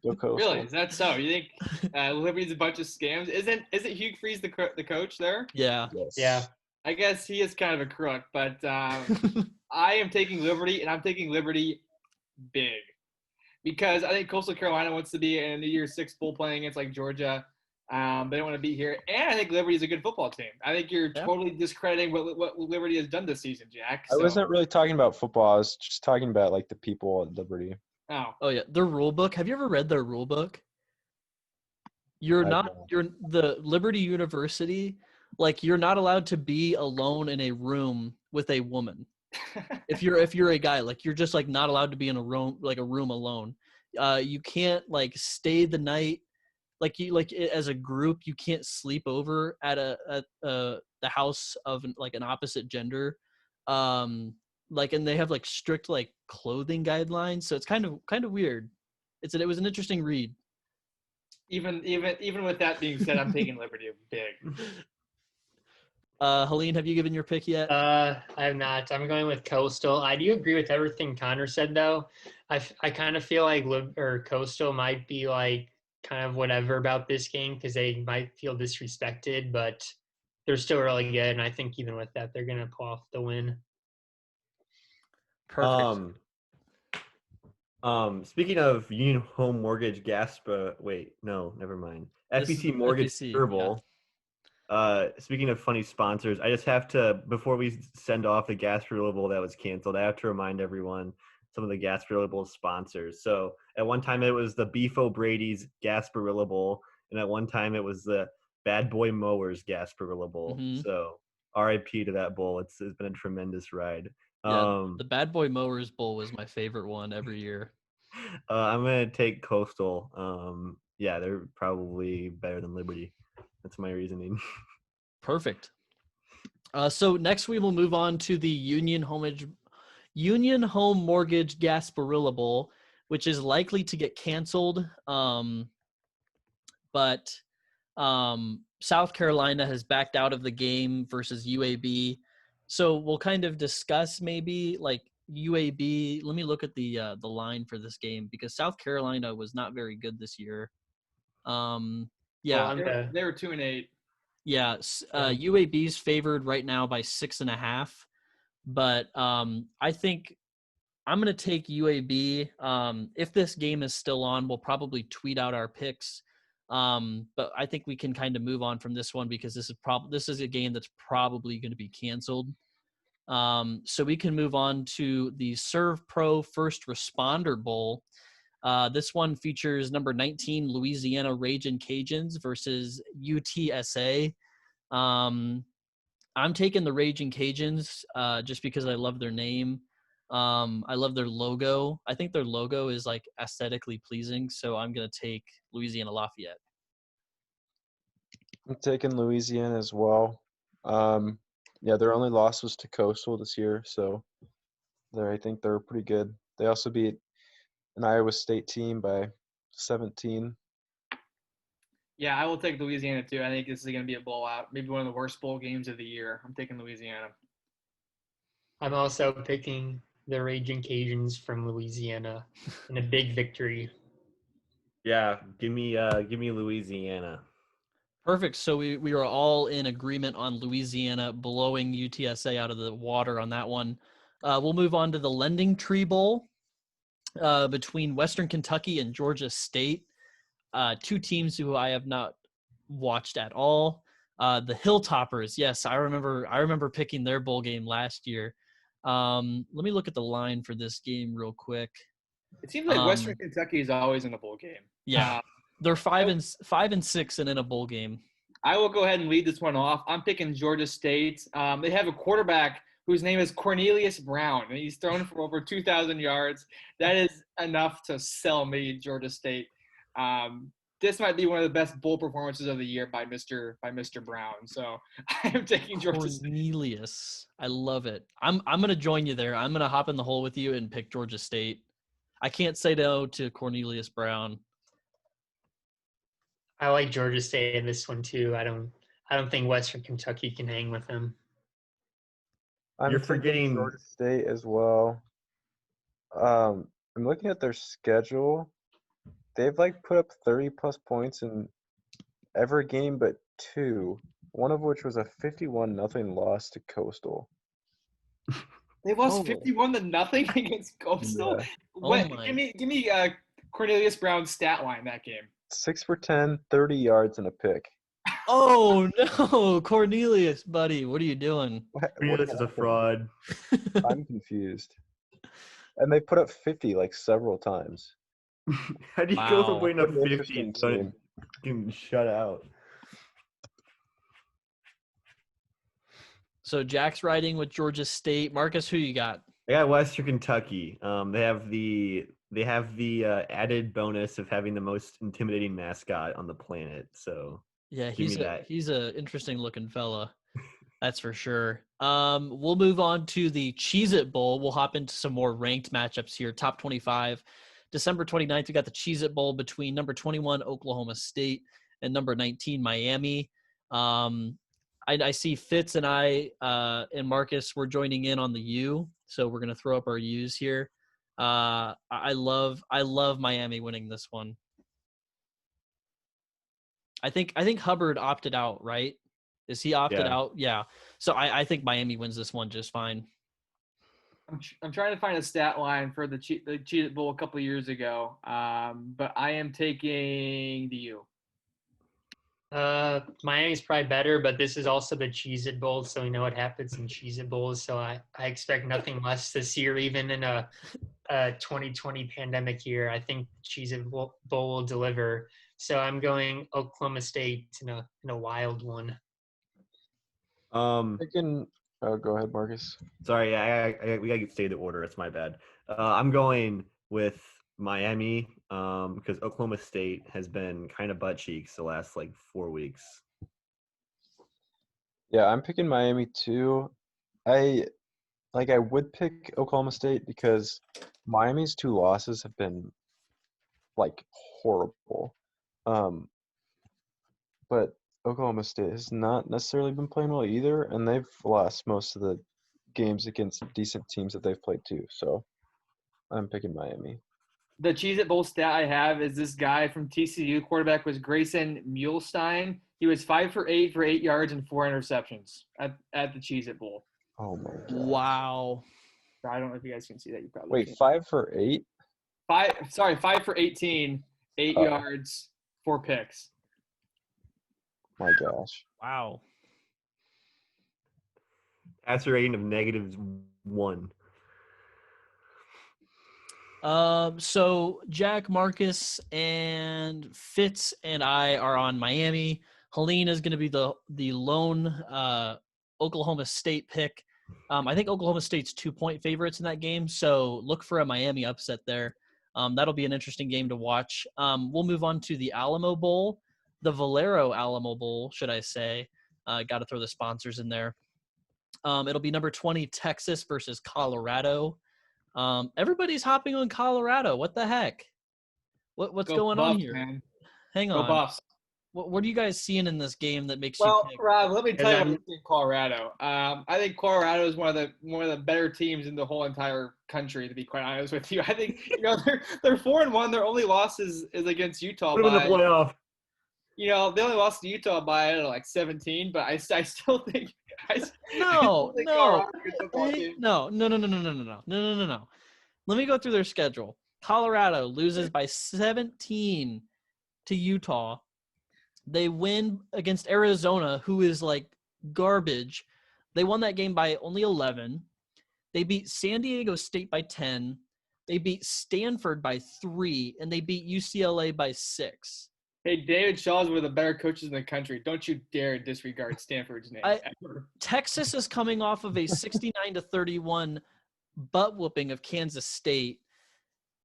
go Coastal. Really? Is that so? You think Liberty's a bunch of scams? Isn't Hugh Freeze the coach there? Yeah. Yes. Yeah. I guess he is kind of a crook, but I am taking Liberty, and I'm taking Liberty big because I think Coastal Carolina wants to be in the Year 6 bowl playing against like Georgia. They don't want to be here, and I think Liberty is a good football team. I think you're Yeah. totally discrediting what Liberty has done this season, Jack. I So, wasn't really talking about football. I was just talking about like the people at Liberty. Oh yeah, their rule book. Have you ever read their rule book? You're I've not. not. You're the Liberty University. Like you're not allowed to be alone in a room with a woman. If you're a guy, like you're just like not allowed to be in a room alone. You can't like stay the night. As a group, you can't sleep over at the house of like an opposite gender. And they have like strict like clothing guidelines, so it's kind of weird. It was an interesting read. even with that being said, I'm taking Liberty big. Helene, have you given your pick yet? I have not. I'm going with Coastal. I do agree with everything Connor said, though. I kind of feel like Coastal might be like kind of whatever about this game because they might feel disrespected, but they're still really good. And I think even with that, they're going to pull off the win. Perfect. Speaking of Union Home Mortgage Gaspa, wait, no, never mind. This is FEC Mortgage FEC, Super Bowl. Speaking of funny sponsors, I just have to, before we send off the Gasparilla Bowl that was canceled, I have to remind everyone some of the Gasparilla Bowl sponsors. So at one time it was the Beef O'Brady's Gasparilla Bowl, and at one time it was the Bad Boy Mowers Gasparilla Bowl. Mhm. So RIP to that bowl. It's been a tremendous ride. Yeah, the Bad Boy Mowers Bowl was my favorite one every year. I'm gonna take Coastal. Yeah, they're probably better than Liberty. That's my reasoning. Perfect. So next we will move on to the Union Home Mortgage Gasparilla Bowl, which is likely to get canceled. But South Carolina has backed out of the game versus UAB. So we'll kind of discuss maybe like UAB. Let me look at the line for this game because South Carolina was not very good this year. Yeah, Well, They were 2-8. yeah. UAB's favored right now by 6.5, but I think I'm going to take UAB. If this game is still on, we'll probably tweet out our picks. But I think we can kind of move on from this one because this is a game that's probably going to be canceled. So we can move on to the Serve Pro First Responder Bowl. This one features number 19 Louisiana Ragin' Cajuns versus UTSA. I'm taking the Ragin' Cajuns just because I love their name. I love their logo. I think their logo is like aesthetically pleasing, so I'm gonna take Louisiana Lafayette. I'm taking Louisiana as well. Yeah, their only loss was to Coastal this year, so I think they're pretty good. They also beat an Iowa State team by 17. Yeah, I will take Louisiana too. I think this is going to be a blowout. Maybe one of the worst bowl games of the year. I'm taking Louisiana. I'm also picking the Raging Cajuns from Louisiana in a big victory. Yeah, give me Louisiana. Perfect. So we are all in agreement on Louisiana blowing UTSA out of the water on that one. We'll move on to the Lending Tree Bowl between Western Kentucky and Georgia State. Two teams who I have not watched at all. The Hilltoppers, yes, I remember picking their bowl game last year. Let me look at the line for this game real quick. It seems like Western Kentucky is always in a bowl game. Yeah, they're 5-6 and in a bowl game. I will go ahead and lead this one off. I'm picking Georgia State. They have a quarterback whose name is Cornelius Brown, and he's thrown for over 2,000 yards. That is enough to sell me Georgia State. This might be one of the best bowl performances of the year by Mr. Brown. So I am taking Georgia State. Cornelius, I love it. I'm gonna join you there. I'm gonna hop in the hole with you and pick Georgia State. I can't say no to Cornelius Brown. I like Georgia State in this one too. I don't think Western Kentucky can hang with them. I'm You're taking forgetting- Georgia State as well. I'm looking at their schedule. They've like put up 30+ points in every game but two. One of which was a 51-0 loss to Coastal. They lost Oh. 51-0 against Coastal. Yeah. Oh What? my. Give me Cornelius Brown's stat line that game. 6 for 10, 30 yards and a pick. Oh no, Cornelius, buddy, what are you doing? What This is a happened? fraud. I'm confused. And they put up 50 like several times. How do you go from Wow. putting What up an 50 interesting and getting team. getting shut out? So Jack's riding with Georgia State. Marcus, who you got? I got Western Kentucky. They have the added bonus of having the most intimidating mascot on the planet. So Yeah, give me that. he's a interesting looking fella. That's for sure. We'll move on to the Cheez-It Bowl. We'll hop into some more ranked matchups here. Top 25. December 29th, we got the Cheez-It Bowl between number 21, Oklahoma State, and number 19, Miami. I see Fitz and I and Marcus were joining in on the U, so we're gonna throw up our U's here. I love Miami winning this one. I think Hubbard opted out, right? Is he opted Yeah. out? Yeah. So I think Miami wins this one just fine. I'm trying to find a stat line for the Cheez-It Bowl a couple of years ago, but I am taking the U. Miami's probably better, but this is also the Cheez-It Bowl, so we know what happens in Cheez-It Bowls. So I expect nothing less this year, even in a 2020 pandemic year. I think Cheez-It Bowl will deliver. So I'm going Oklahoma State in a wild one. Um, Oh, go ahead, Marcus. sorry, we gotta stay the order. It's my bad. I'm going with Miami because Oklahoma State has been kind of butt cheeks the last like 4 weeks. Yeah, I'm picking Miami too. I would pick Oklahoma State because Miami's 2 losses have been like horrible. But Oklahoma State has not necessarily been playing well either, and they've lost most of the games against decent teams that they've played too. So I'm picking Miami. The Cheez-It Bowl stat I have is this guy from TCU. Quarterback was Grayson Muhlstein. He was 5 for 8 for 8 yards and 4 interceptions at the Cheez-It Bowl. Oh my god! Wow. I don't know if you guys can see that. You probably Wait, can't. 5 for 8? 5 for 18, 8 Oh. yards, 4 picks. My gosh! Wow. Passer rating of -1. So Jack, Marcus, and Fitz and I are on Miami. Helene is going to be the lone Oklahoma State pick. I think Oklahoma State's 2-point favorites in that game, so look for a Miami upset there. That'll be an interesting game to watch. We'll move on to the Alamo Bowl, the Valero Alamo Bowl, should I say. Got to throw the sponsors in there. It'll be number 20, Texas versus Colorado. Everybody's hopping on Colorado. What the heck? What's Go going Buffs, on here? man. Hang Go on. Buffs. What are you guys seeing in this game that makes Well, you pick? Rob, let me tell you Because what I think Colorado. I think Colorado is one of the better teams in the whole entire country. To be quite honest with you, I think they're 4-1. Their only loss is against Utah. Put them in the playoff. They only lost to Utah by like 17, but I still think No. Colorado's a good football team. No. Let me go through their schedule. Colorado loses by 17 to Utah. They win against Arizona, who is like garbage. They won that game by only 11. They beat San Diego State by 10. They beat Stanford by 3, and they beat UCLA by 6. Hey, David Shaw's one of the better coaches in the country. Don't you dare disregard Stanford's name. Ever. Texas is coming off of a 69-31 butt whooping of Kansas State.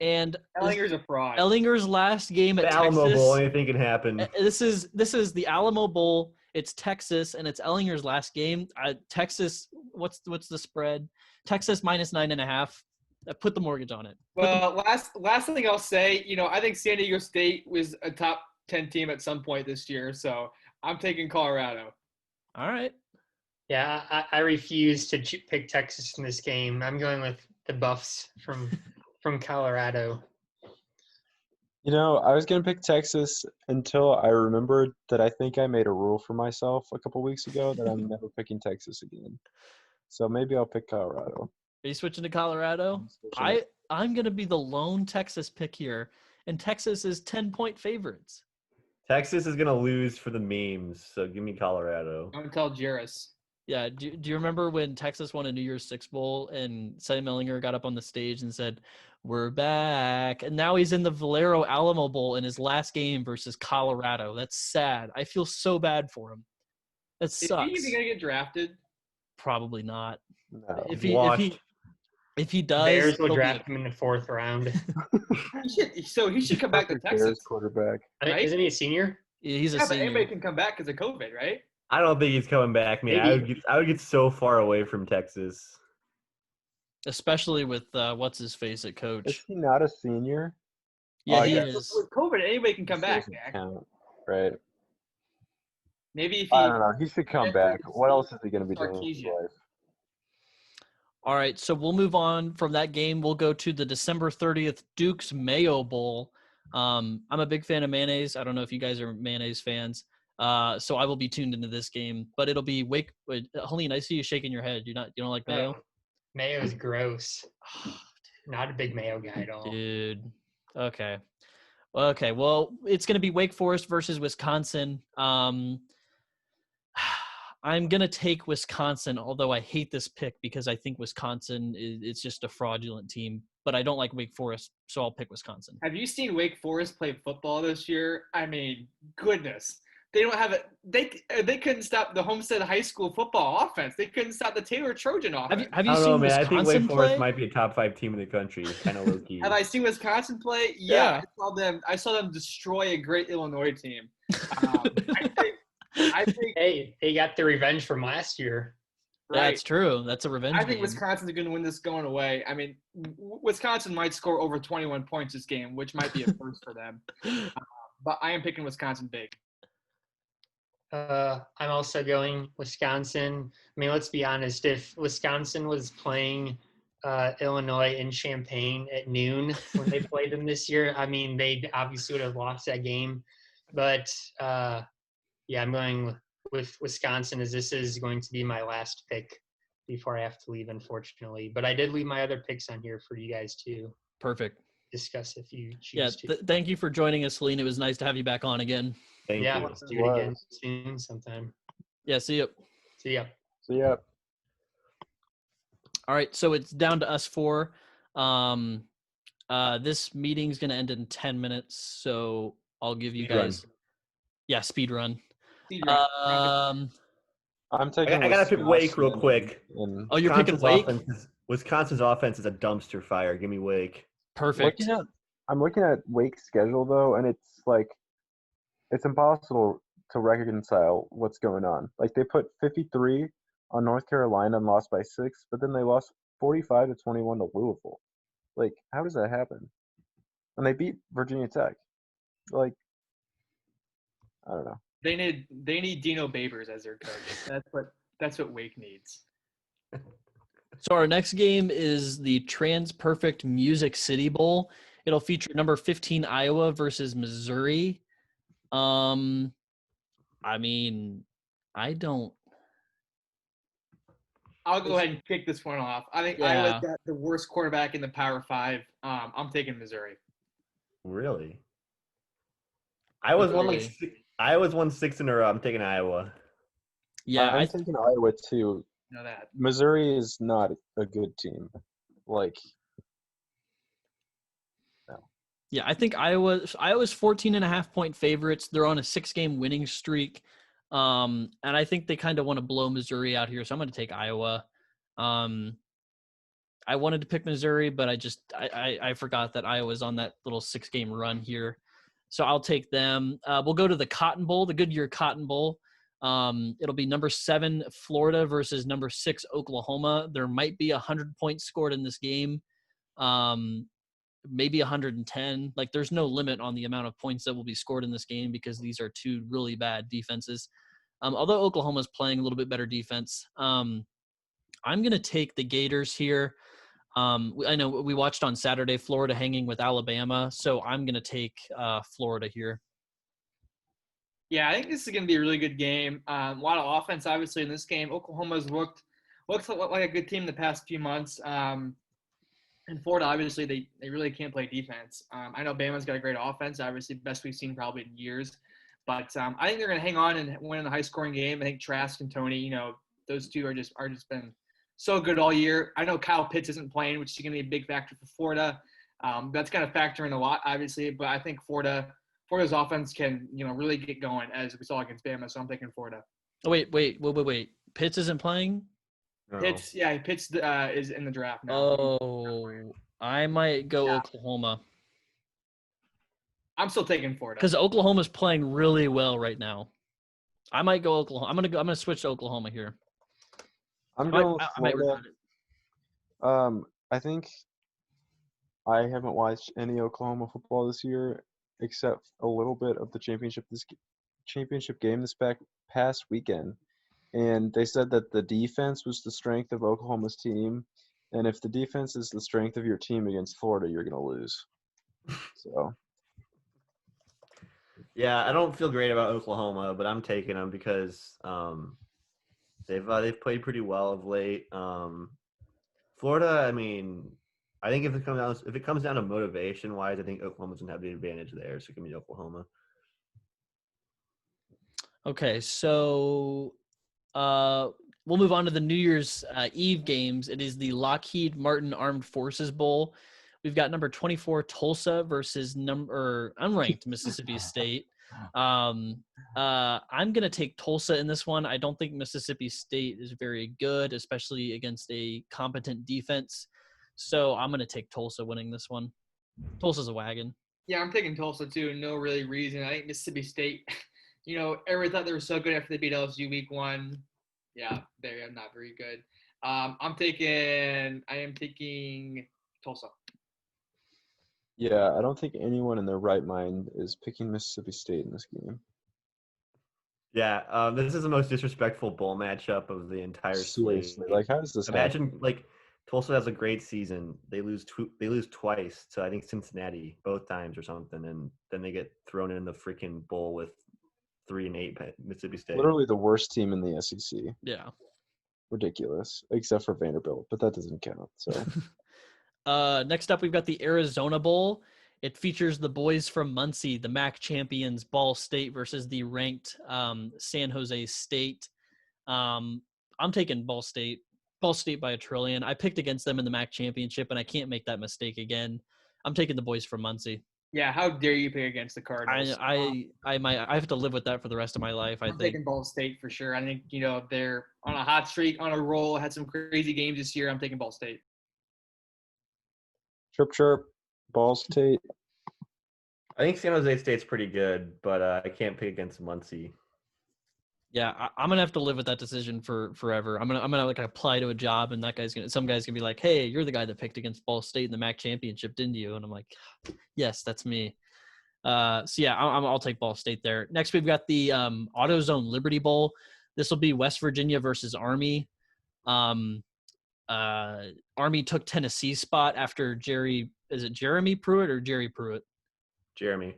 And Ellinger's a fraud. Ellinger's last game at The Texas. Alamo Bowl, anything can happen. This is the Alamo Bowl. It's Texas, and it's Ellinger's last game. Texas, what's the spread? Texas -9.5. I put the mortgage on it. Well, last thing I'll say, I think San Diego State was a top 10 team at some point this year, so I'm taking Colorado. All right. Yeah, I refuse to pick Texas in this game. I'm going with the Buffs from from Colorado. You know, I was gonna pick Texas until I remembered that I think I made a rule for myself a couple weeks ago that I'm never picking Texas again. So maybe I'll pick Colorado. Are you switching to Colorado? I'm switching it. I'm gonna be the lone Texas pick here, and Texas is 10-point favorites. Texas is gonna lose for the memes, so give me Colorado. Don't tell Jairus. Yeah. Do you remember when Texas won a New Year's Six Bowl and Sam Ellinger got up on the stage and said, "We're back," and now he's in the Valero Alamo Bowl in his last game versus Colorado. That's sad. I feel so bad for him. That Is he sucks. even gonna get drafted? Probably not. No. If he does, Bears will it'll be draft him in the 4th round. He should come back to Perfect Texas. Bears quarterback. Right? Isn't he a senior? he's a Yeah, but anybody senior. can come back because of COVID, right? I don't think he's coming back, man. Maybe. I would get so far away from Texas. Especially with what's his face at Is coach. he not a senior? Yeah, Oh, he yeah. is. With COVID, anybody can come This back. doesn't Jack. count, right? Maybe if I he don't know. He should come back. What else is he going to be doing with his Sarkisian. life? All right, so we'll move on from that game. We'll go to the December 30th Duke's Mayo Bowl. I'm a big fan of mayonnaise. I don't know if you guys are mayonnaise fans. So I will be tuned into this game, but it'll be Helene, I see you shaking your head. You don't like mayo? No. Mayo is gross. Not a big mayo guy at all. Dude. Okay. Well, it's going to be Wake Forest versus Wisconsin. I'm going to take Wisconsin, although I hate this pick because I think Wisconsin it's just a fraudulent team, but I don't like Wake Forest, so I'll pick Wisconsin. Have you seen Wake Forest play football this year? I mean, goodness. They don't have it. They couldn't stop the Homestead High School football offense. They couldn't stop the Taylor Trojan offense. Have you I don't seen know, man. I think Wisconsin Wake Forest play? might be a top 5 team in the country. It's kind of low key. Have I seen Wisconsin play? Yeah. I saw them destroy a great Illinois team. I think Hey, they got the revenge from last year. That's true. That's a revenge I think game. Wisconsin's going to win this going away. I mean, Wisconsin might score over 21 points this game, which might be a first for them. But I am picking Wisconsin big. I'm also going Wisconsin. I mean, let's be honest. If Wisconsin was playing Illinois in Champaign at noon when they played them this year, I mean, they obviously would have lost that game. But, yeah, I'm going with Wisconsin as this is going to be my last pick before I have to leave, unfortunately. But I did leave my other picks on here for you guys to Perfect. discuss if you choose Yeah, to. thank you for joining us, Helene. It was nice to have you back on again. Thank Yeah, you. let's do it again soon sometime. Yeah, see you. See ya. So yeah, All right, so it's down to us four. This meeting's going to end in 10 minutes, so I'll give you Speed run. guys speed run. I'm taking. I gotta pick Wake real Wisconsin quick. and Oh, you're picking Wake? Wisconsin's offense is a dumpster fire. Give me Wake. Perfect. I'm looking at Wake's schedule though, and it's like it's impossible to reconcile what's going on. Like they put 53 on North Carolina and lost by 6, but then they lost 45-21 to Louisville. Like, how does that happen? And they beat Virginia Tech. Like, I don't know. They need Dino Babers as their coach. That's what Wake needs. So our next game is the Trans-Perfect Music City Bowl. It'll feature number 15 Iowa versus Missouri. I mean, I don't. I'll go ahead and kick this one off. I think Iowa's got the worst quarterback in the Power 5. I'm taking Missouri. Really? Iowa's won 6 in a row. I'm taking Iowa. Yeah, I'm taking Iowa too. Know that. Missouri is not a good team. Like, no. Yeah, I think Iowa's 14.5-point favorites. They're on a 6-game winning streak. And I think they kind of want to blow Missouri out here. So I'm going to take Iowa. I wanted to pick Missouri, but I forgot that Iowa's on that little 6-game run here. So I'll take them. We'll go to the Cotton Bowl, the Goodyear Cotton Bowl. It'll be number 7 Florida versus number 6 Oklahoma. There might be 100 points scored in this game. Maybe 110. Like there's no limit on the amount of points that will be scored in this game because these are two really bad defenses. Although Oklahoma's playing a little bit better defense. I'm going to take the Gators here. I know we watched on Saturday Florida hanging with Alabama, so I'm going to take Florida here. Yeah, I think this is going to be a really good game. A lot of offense, obviously, in this game. Oklahoma's looked like a good team the past few months. And Florida, obviously, they really can't play defense. I know Bama's got a great offense, obviously, best we've seen probably in years. But I think they're going to hang on and win in a high-scoring game. I think Trask and Tony, those two are just been so good all year. I know Kyle Pitts isn't playing, which is going to be a big factor for Florida. That's going to factor in a lot, obviously. But I think Florida's offense can, really get going as we saw against Bama. So I'm taking Florida. Oh, wait. Pitts isn't playing? No. Pitts is in the draft now. Oh, I might go Oklahoma. I'm still taking Florida. Because Oklahoma's playing really well right now. I might go Oklahoma. I'm gonna switch to Oklahoma here. I'm going with I might Florida. regret it. I think I haven't watched any Oklahoma football this year, except a little bit of the championship game this past weekend. And they said that the defense was the strength of Oklahoma's team, and if the defense is the strength of your team against Florida, you're going to lose. So Yeah, I don't feel great about Oklahoma, but I'm taking them because they've played pretty well of late. Florida, I mean, I think if it comes down to motivation wise, I think Oklahoma's gonna have the advantage there. So it can be Oklahoma. Okay, so we'll move on to the New Year's Eve games. It is the Lockheed Martin Armed Forces Bowl. We've got number 24 Tulsa versus number unranked Mississippi State. I'm going to take Tulsa in this one. I don't think Mississippi State is very good, especially against a competent defense. So I'm going to take Tulsa winning this one. Tulsa's a wagon. Yeah, I'm taking Tulsa too. No really reason. I think Mississippi State, everyone thought they were so good after they beat LSU week 1. Yeah, they're not very good. I am taking Tulsa. yeah, I don't think anyone in their right mind is picking Mississippi State in this game. Yeah, this is the most disrespectful bowl matchup of the entire Seriously, slate. like how does this happen? Imagine like Tulsa has a great season. They lose twice to I think Cincinnati both times or something, and then they get thrown in the freaking bowl with 3-8 Mississippi State. Literally the worst team in the SEC. Yeah. Ridiculous, except for Vanderbilt, but that doesn't count. So Next up, we've got the Arizona Bowl. It features the boys from Muncie, the MAC champions, Ball State versus the ranked San Jose State. I'm taking Ball State. Ball State by a trillion. I picked against them in the MAC championship, and I can't make that mistake again. I'm taking the boys from Muncie. Yeah, how dare you pick against the Cardinals? I have to live with that for the rest of my life. I'm taking Ball State for sure. I think they're on a hot streak, on a roll. Had some crazy games this year. I'm taking Ball State. chirp chirp, Ball State. I think San Jose State's pretty good, but I can't pick against Muncie. Yeah, I'm gonna have to live with that decision for forever. I'm gonna like apply to a job, and some guy's gonna be like, "Hey, you're the guy that picked against Ball State in the MAC championship, didn't you?" And I'm like, "Yes, that's me." So yeah, I'll take Ball State there. Next, we've got the AutoZone Liberty Bowl. This will be West Virginia versus Army. Army took Tennessee's spot after Jeremy Pruitt or Jerry Pruitt? Jeremy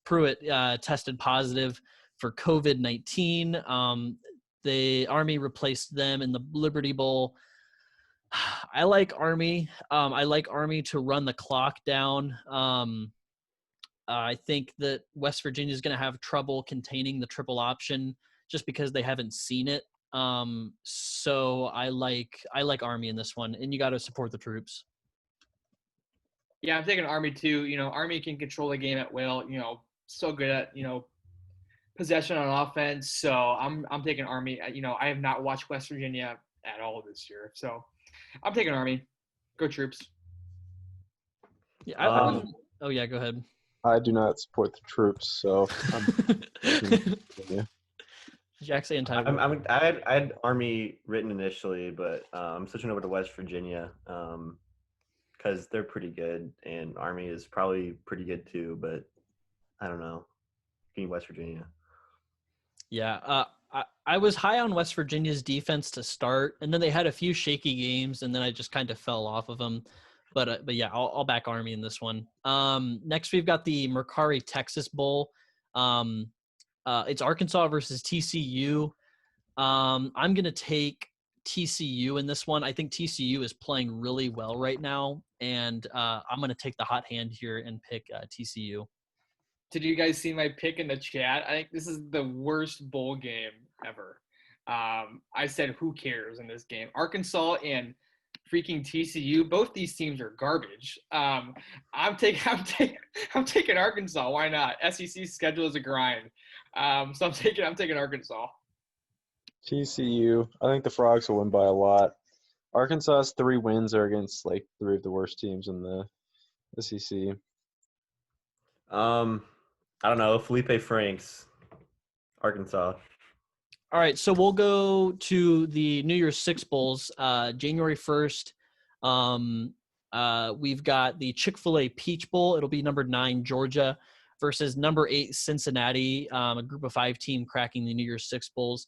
Pruitt tested positive for COVID-19. The Army replaced them in the Liberty Bowl. I like Army. I like Army to run the clock down. I think that West Virginia is going to have trouble containing the triple option just because they haven't seen it. So I like Army in this one, and you got to support the troops. Yeah, I'm taking Army too. Army can control the game at will. So good at possession on offense. So I'm taking Army. I have not watched West Virginia at all this year, so I'm taking Army. Go troops. Yeah. Oh yeah, go ahead. I do not support the troops, so yeah. Jackson and Tyler. I had Army written initially, but I'm switching over to West Virginia because they're pretty good, and Army is probably pretty good too. But I don't know. Give me West Virginia. Yeah, I was high on West Virginia's defense to start, and then they had a few shaky games, and then I just kind of fell off of them. But yeah, I'll back Army in this one. Next, we've got the Mercari Texas Bowl. It's Arkansas versus TCU. I'm going to take TCU in this one. I think TCU is playing really well right now, and I'm going to take the hot hand here and pick TCU. Did you guys see my pick in the chat? I think this is the worst bowl game ever. I said, who cares in this game? Arkansas and freaking TCU. Both these teams are garbage. I'm taking Arkansas. Why not? SEC schedule is a grind. So I'm taking Arkansas. TCU. I think the Frogs will win by a lot. Arkansas's 3 wins are against like 3 of the worst teams in the SEC. I don't know. Felipe Franks, Arkansas. All right, so we'll go to the New Year's Six Bowls, January 1st. We've got the Chick-fil-A Peach Bowl. It'll be number 9, Georgia, versus number 8, Cincinnati, a group of 5 team cracking the New Year's Six Bowls.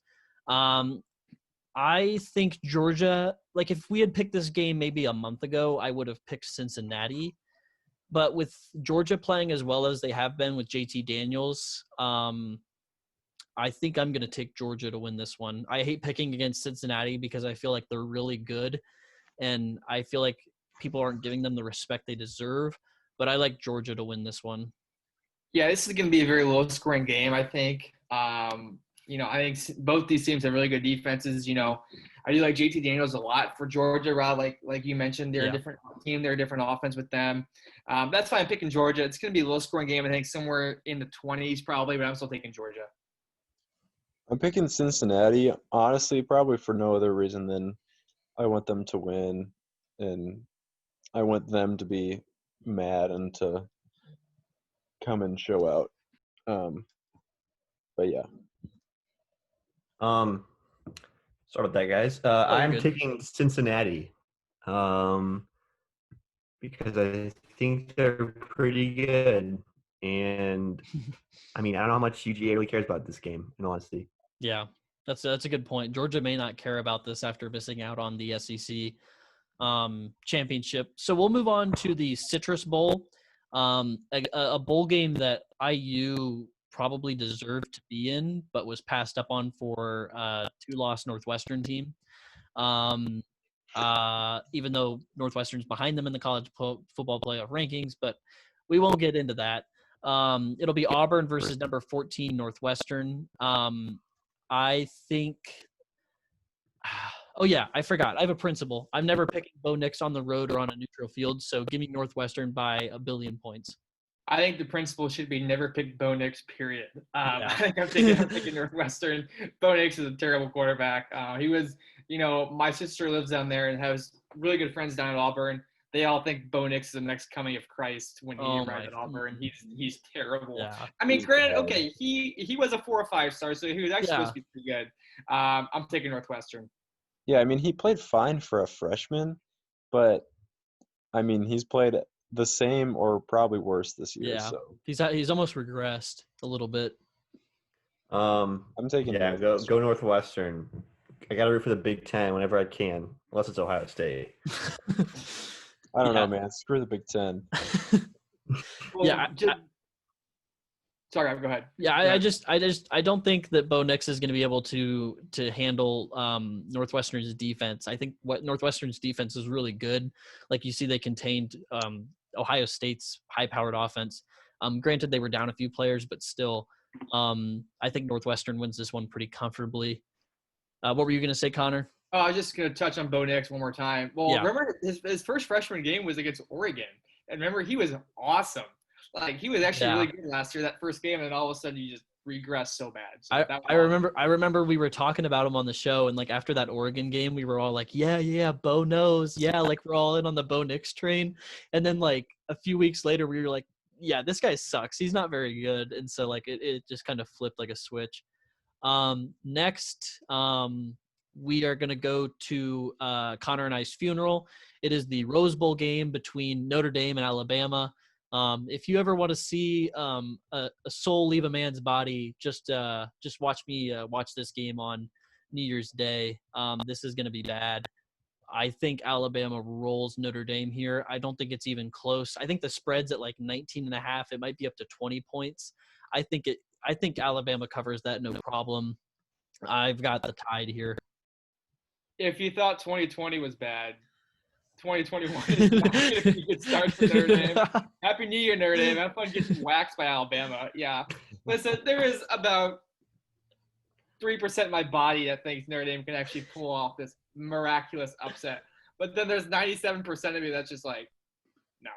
I think Georgia, like if we had picked this game maybe a month ago, I would have picked Cincinnati. But with Georgia playing as well as they have been with JT Daniels, I think I'm going to take Georgia to win this one. I hate picking against Cincinnati because I feel like they're really good, and I feel like people aren't giving them the respect they deserve. But I like Georgia to win this one. Yeah, this is going to be a very low-scoring game, I think. I think both these teams have really good defenses. I do like JT Daniels a lot for Georgia. Rob, like you mentioned, they're a different team. They're a different offense with them. That's why I'm picking Georgia. It's going to be a low-scoring game, I think, somewhere in the 20s probably, but I'm still taking Georgia. I'm picking Cincinnati, honestly, probably for no other reason than I want them to win, and I want them to be mad and to come and show out. But yeah. Sorry about that, guys. I'm taking Cincinnati because I think they're pretty good. And, I mean, I don't know how much UGA really cares about this game, in honesty. Yeah, that's a good point. Georgia may not care about this after missing out on the SEC championship. So we'll move on to the Citrus Bowl, a bowl game that IU probably deserved to be in, but was passed up on for 2-loss Northwestern team. Even though Northwestern's behind them in the college football playoff rankings, but we won't get into that. It'll be Auburn versus number 14 Northwestern. I think oh yeah, I forgot. I have a principle. I'm never picking Bo Nix on the road or on a neutral field, so give me Northwestern by 1 billion points. I think the principle should be never pick Bo Nix, period. I think I'm taking Northwestern. Bo Nix is a terrible quarterback. He was, my sister lives down there and has really good friends down at Auburn. They all think Bo Nix is the next coming of Christ when he arrived at Auburn. He's terrible. Yeah. I mean, granted, okay, he was a 4 or 5 star, so he was actually supposed to be pretty good. I'm taking Northwestern. Yeah, I mean, he played fine for a freshman, but I mean, he's played the same or probably worse this year. Yeah, so he's almost regressed a little bit. I'm taking go Northwestern. I got to root for the Big Ten whenever I can, unless it's Ohio State. I don't know, man. Screw the Big Ten. Sorry, go ahead. Yeah, I don't think that Bo Nix is going to be able to handle Northwestern's defense. I think what Northwestern's defense is really good. Like you see, they contained Ohio State's high-powered offense. Granted, they were down a few players, but still, I think Northwestern wins this one pretty comfortably. What were you going to say, Connor? Oh, I was just going to touch on Bo Nix one more time. Well, remember his first freshman game was against Oregon. And remember, he was awesome. Like, he was actually really good last year, that first game, and all of a sudden you just regressed so bad. So I remember we were talking about him on the show, and, like, after that Oregon game, we were all like, yeah, Bo knows. Yeah, like, we're all in on the Bo Nix train. And then, like, a few weeks later, we were like, yeah, this guy sucks. He's not very good. And so, like, it just kind of flipped like a switch. Next, we are going to go to Connor and I's funeral. It is the Rose Bowl game between Notre Dame and Alabama. If you ever want to see a soul leave a man's body, just watch me watch this game on New Year's Day. This is going to be bad. I think Alabama rolls Notre Dame here. I don't think it's even close. I think the spread's at like 19.5. It might be up to 20 points. I think Alabama covers that no problem. I've got the Tide here. If you thought 2020 was bad, 2021 is not going to be a good start for Notre Dame. Happy New Year, Notre Dame. Have fun getting waxed by Alabama. Yeah. Listen, there is about 3% of my body that thinks Notre Dame can actually pull off this miraculous upset. But then there's 97% of me that's just like, no.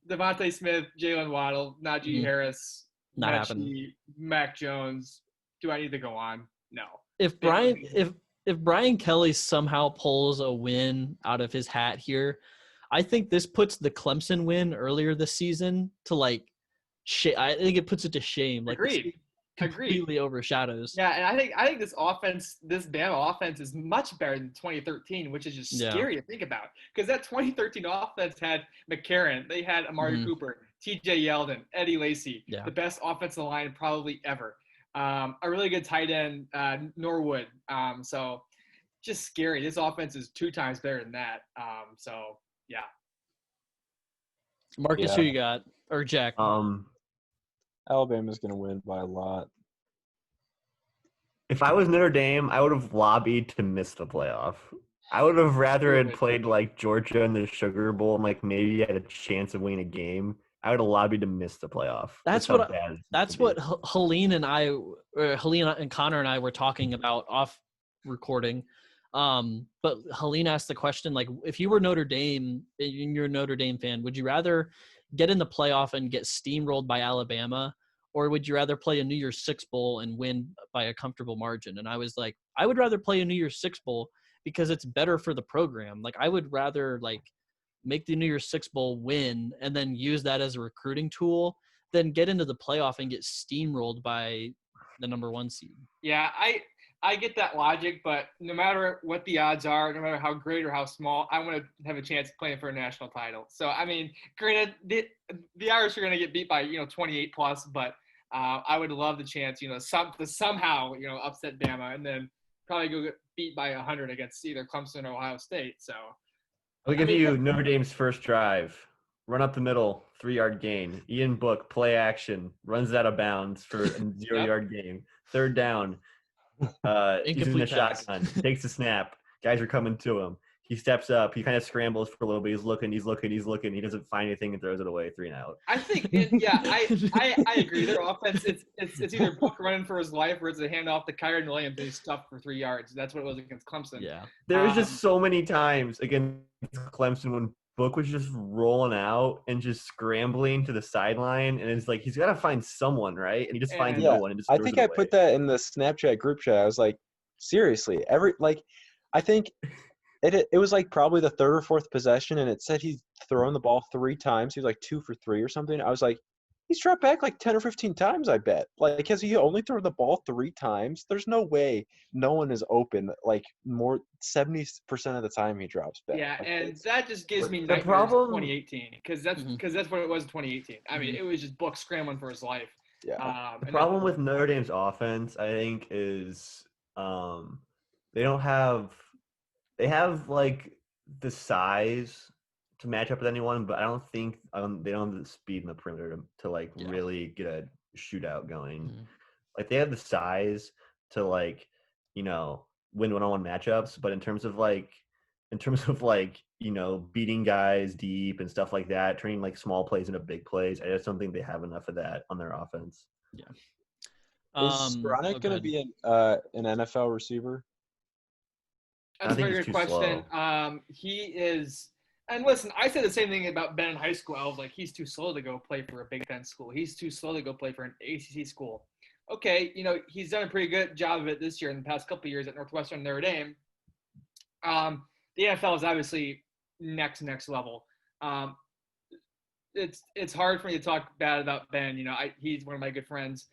Devontae Smith, Jalen Waddle, Najee Harris, Not happening. Mac Jones. Do I need to go on? No. If Brian Kelly somehow pulls a win out of his hat here, I think this puts the Clemson win earlier this season to like I think it puts it to shame. Like Agreed. Completely overshadows. Yeah, and I think this Bama offense is much better than 2013, which is just scary to think about. Because that 2013 offense had McCarron, they had Amari Cooper, T.J. Yeldon, Eddie Lacy, the best offensive line probably ever. A really good tight end, Norwood. So just scary. This offense is 2 times better than that. So yeah. Marcus, who you got? Or Jack? Alabama's going to win by a lot. If I was Notre Dame, I would have lobbied to miss the playoff. I would have rather had played like Georgia in the Sugar Bowl and like maybe had a chance of winning a game. I would have lobbied to miss the playoff. That's what Helene and Connor and I were talking about off recording. But Helene asked the question, like, if you were Notre Dame and you're a Notre Dame fan, would you rather get in the playoff and get steamrolled by Alabama, or would you rather play a New Year's Six Bowl and win by a comfortable margin? And I was like, I would rather play a New Year's Six Bowl because it's better for the program. Like, I would rather like make the New Year's Six Bowl win and then use that as a recruiting tool than get into the playoff and get steamrolled by the number 1 seed. Yeah, I get that logic, but no matter what the odds are, no matter how great or how small, I want to have a chance of playing for a national title. So, I mean, granted, the Irish are going to get beat by, 28 plus, but I would love the chance, to somehow, upset Bama and then probably go get beat by 100 against either Clemson or Ohio State. So I'll give you Notre Dame's first drive. Run up the middle, 3-yard gain. Ian Book, play action, runs out of bounds for a 0-yard gain. 3rd down. He's in the shotgun, takes the snap. Guys are coming to him. He steps up. He kind of scrambles for a little bit. He's looking. He doesn't find anything and throws it away. 3 and out. I think, I agree. Their offense, it's either Book running for his life or it's a handoff to Kyron Williams and he's stuffed for 3 yards. That's what it was against Clemson. Yeah. There was just so many times against Clemson when Book was just rolling out and just scrambling to the sideline, and it's like he's got to find someone, right? And he just finds no one. And just I think I put that in the Snapchat group chat. I was like, seriously, I think it was like probably the 3rd or 4th possession, and it said he's thrown the ball 3 times. He was like 2 for 3 or something. I was like, he's dropped back like 10 or 15 times, I bet. Like, has he only thrown the ball 3 times? There's no way no one is open. Like, more 70% of the time he drops back. Yeah, like, and that just gives me nightmares of 2018 because that's what it was in 2018. I mean, it was just Book scrambling for his life. Yeah. The problem with Notre Dame's offense, I think, is they have like the size to match up with anyone, but I don't think they don't have the speed in the perimeter to really get a shootout going. Like, they have the size to win one-on-one matchups, but in terms of beating guys deep and stuff like that, turning like small plays into big plays, I just don't think they have enough of that on their offense. Yeah. Is Skoranek going to be an NFL receiver? That's a very good question. He is. And listen, I said the same thing about Ben in high school. I was like, he's too slow to go play for a Big Ten school. He's too slow to go play for an ACC school. Okay, he's done a pretty good job of it this year in the past couple of years at Northwestern Notre Dame. The NFL is obviously next level. It's hard for me to talk bad about Ben. He's one of my good friends.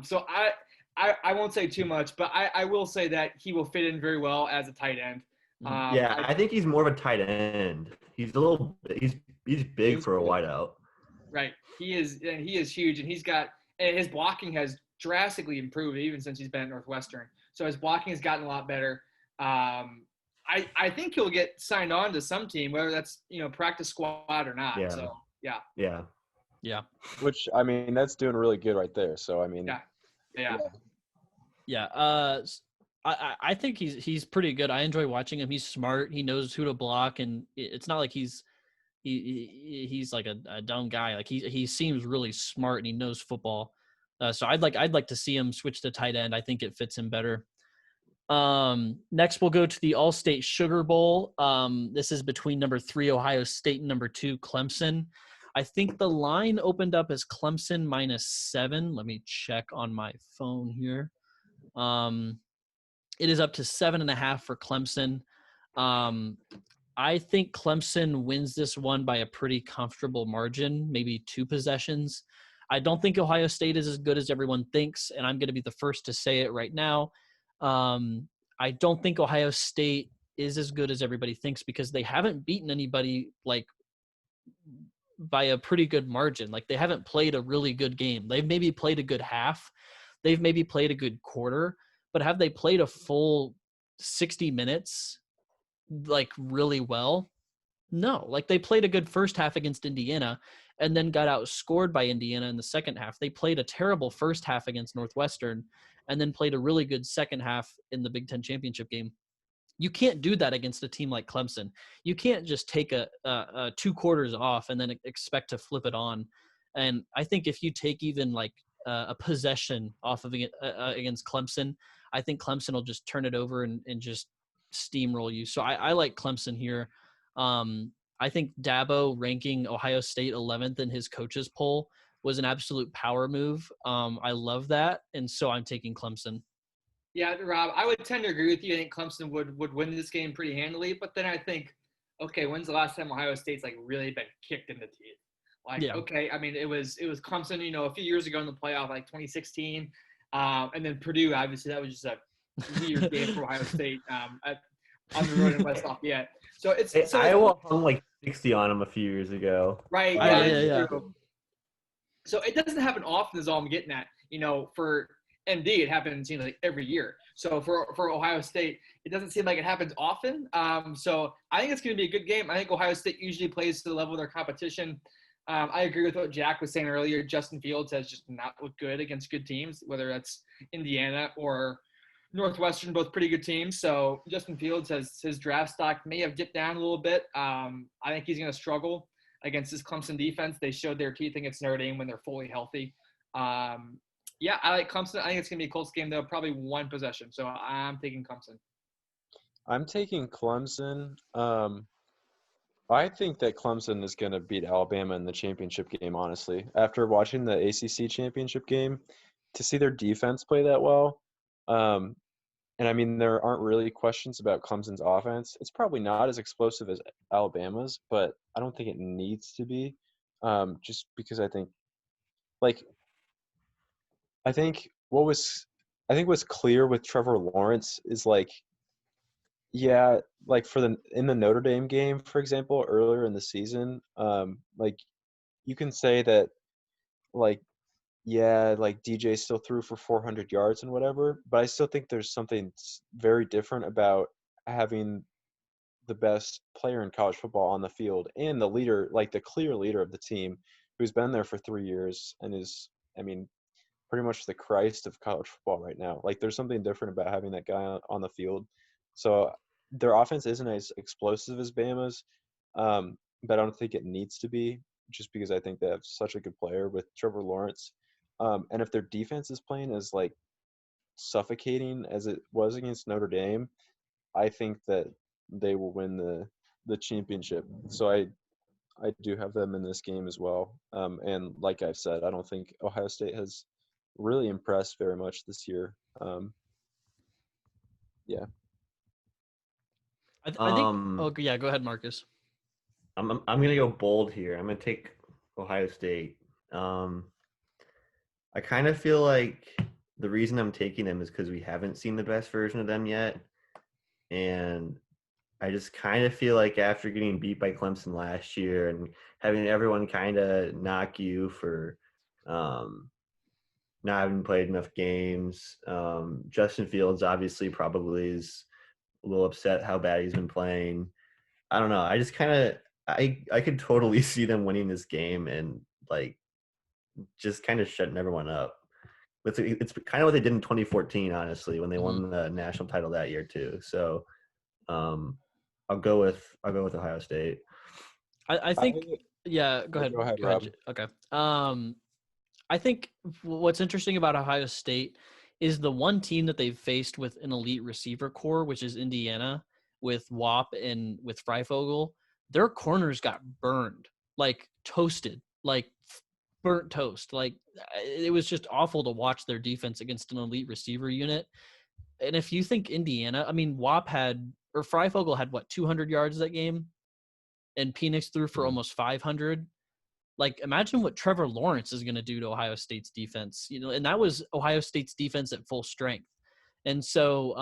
So I won't say too much, but I will say that he will fit in very well as a tight end. I think he's more of a tight end. He's big for a wideout. Right. He is huge, and his blocking has drastically improved even since he's been at Northwestern. So his blocking has gotten a lot better. I think he'll get signed on to some team, whether that's practice squad or not. Yeah. So yeah, Yeah. Yeah. Which I mean, that's doing really good right there. So I mean, yeah. Yeah. I think he's pretty good. I enjoy watching him. He's smart. He knows who to block, and it's not like he's like a dumb guy. Like he seems really smart and he knows football. So I'd like to see him switch to tight end. I think it fits him better. Next we'll go to the All-State Sugar Bowl. This is between number 3 Ohio State and number 2 Clemson. I think the line opened up as Clemson -7. Let me check on my phone here. It is up to 7.5 for Clemson. I think Clemson wins this one by a pretty comfortable margin, maybe 2 possessions. I don't think Ohio State is as good as everyone thinks, and I'm going to be the first to say it right now. I don't think Ohio State is as good as everybody thinks because they haven't beaten anybody like by a pretty good margin. Like they haven't played a really good game. They've maybe played a good half. They've maybe played a good quarter, but have they played a full 60 minutes like really well? No. Like they played a good first half against Indiana and then got outscored by Indiana in the second half. They played a terrible first half against Northwestern and then played a really good second half in the Big Ten championship game. You can't do that against a team like Clemson. You can't just take a 2 quarters off and then expect to flip it on. And I think if you take even like a possession off of it against Clemson, I think Clemson will just turn it over and just steamroll you. So I like Clemson here. I think Dabo ranking Ohio State 11th in his coaches poll was an absolute power move. I love that. And so I'm taking Clemson. Yeah, Rob, I would tend to agree with you. I think Clemson would win this game pretty handily, but then I think, okay, when's the last time Ohio State's like really been kicked in the teeth? Like, Yeah. okay, I mean, it was Clemson, a few years ago in the playoff, like 2016, and then Purdue. Obviously, that was just a weird game for Ohio State on the road in West Lafayette. So Iowa hung like 60 on them a few years ago. Right. Oh, Yeah, yeah. true. So it doesn't happen often, is all I'm getting at. For MD, it happens, like every year. So for Ohio State, it doesn't seem like it happens often. So I think it's going to be a good game. I think Ohio State usually plays to the level of their competition. I agree with what Jack was saying earlier. Justin Fields has just not looked good against good teams, whether that's Indiana or Northwestern, both pretty good teams. So Justin Fields his draft stock may have dipped down a little bit. I think he's going to struggle against this Clemson defense. They showed their teeth against Notre Dame when they're fully healthy. Yeah, I like Clemson. I think it's going to be a close game, though, probably 1 possession. So I'm taking Clemson. I'm taking Clemson. I think that Clemson is going to beat Alabama in the championship game, honestly. After watching the ACC championship game, to see their defense play that well, and I mean, there aren't really questions about Clemson's offense. It's probably not as explosive as Alabama's, but I don't think it needs to be, just because I think what's clear with Trevor Lawrence is in the Notre Dame game, for example, earlier in the season, you can say that DJ still threw for 400 yards and whatever, but I still think there's something very different about having the best player in college football on the field and the leader, like the clear leader of the team, who's been there for 3 years and is, I mean, pretty much the Christ of college football right now. Like there's something different about having that guy on the field. So their offense isn't as explosive as Bama's, but I don't think it needs to be, just because I think they have such a good player with Trevor Lawrence. And if their defense is playing as suffocating as it was against Notre Dame, I think that they will win the championship. So I do have them in this game as well. And like I've said, I don't think Ohio State has really impressed very much this year. Yeah. I think. Oh yeah, go ahead, Marcus. I'm gonna go bold here. I'm gonna take Ohio State. I kind of feel like the reason I'm taking them is because we haven't seen the best version of them yet, and I just kind of feel like after getting beat by Clemson last year and having everyone kind of knock you for not having played enough games, Justin Fields obviously probably is a little upset how bad he's been playing. I don't know. I just kind of I could totally see them winning this game and like just kind of shutting everyone up. It's kind of what they did in 2014, honestly, when they won the national title that year too. So I'll go with Ohio State. I think yeah. Go ahead. Go ahead, Go ahead. Rob. Okay. I think what's interesting about Ohio State is the one team that they've faced with an elite receiver core, which is Indiana with Wap and with Freifogel. Their corners got burned, like toasted, like burnt toast. Like it was just awful to watch their defense against an elite receiver unit. And if you think Indiana, I mean, Wap had or Freifogel had what 200 yards that game, and Penix threw for almost 500. Like, imagine what Trevor Lawrence is going to do to Ohio State's defense, and that was Ohio State's defense at full strength. And so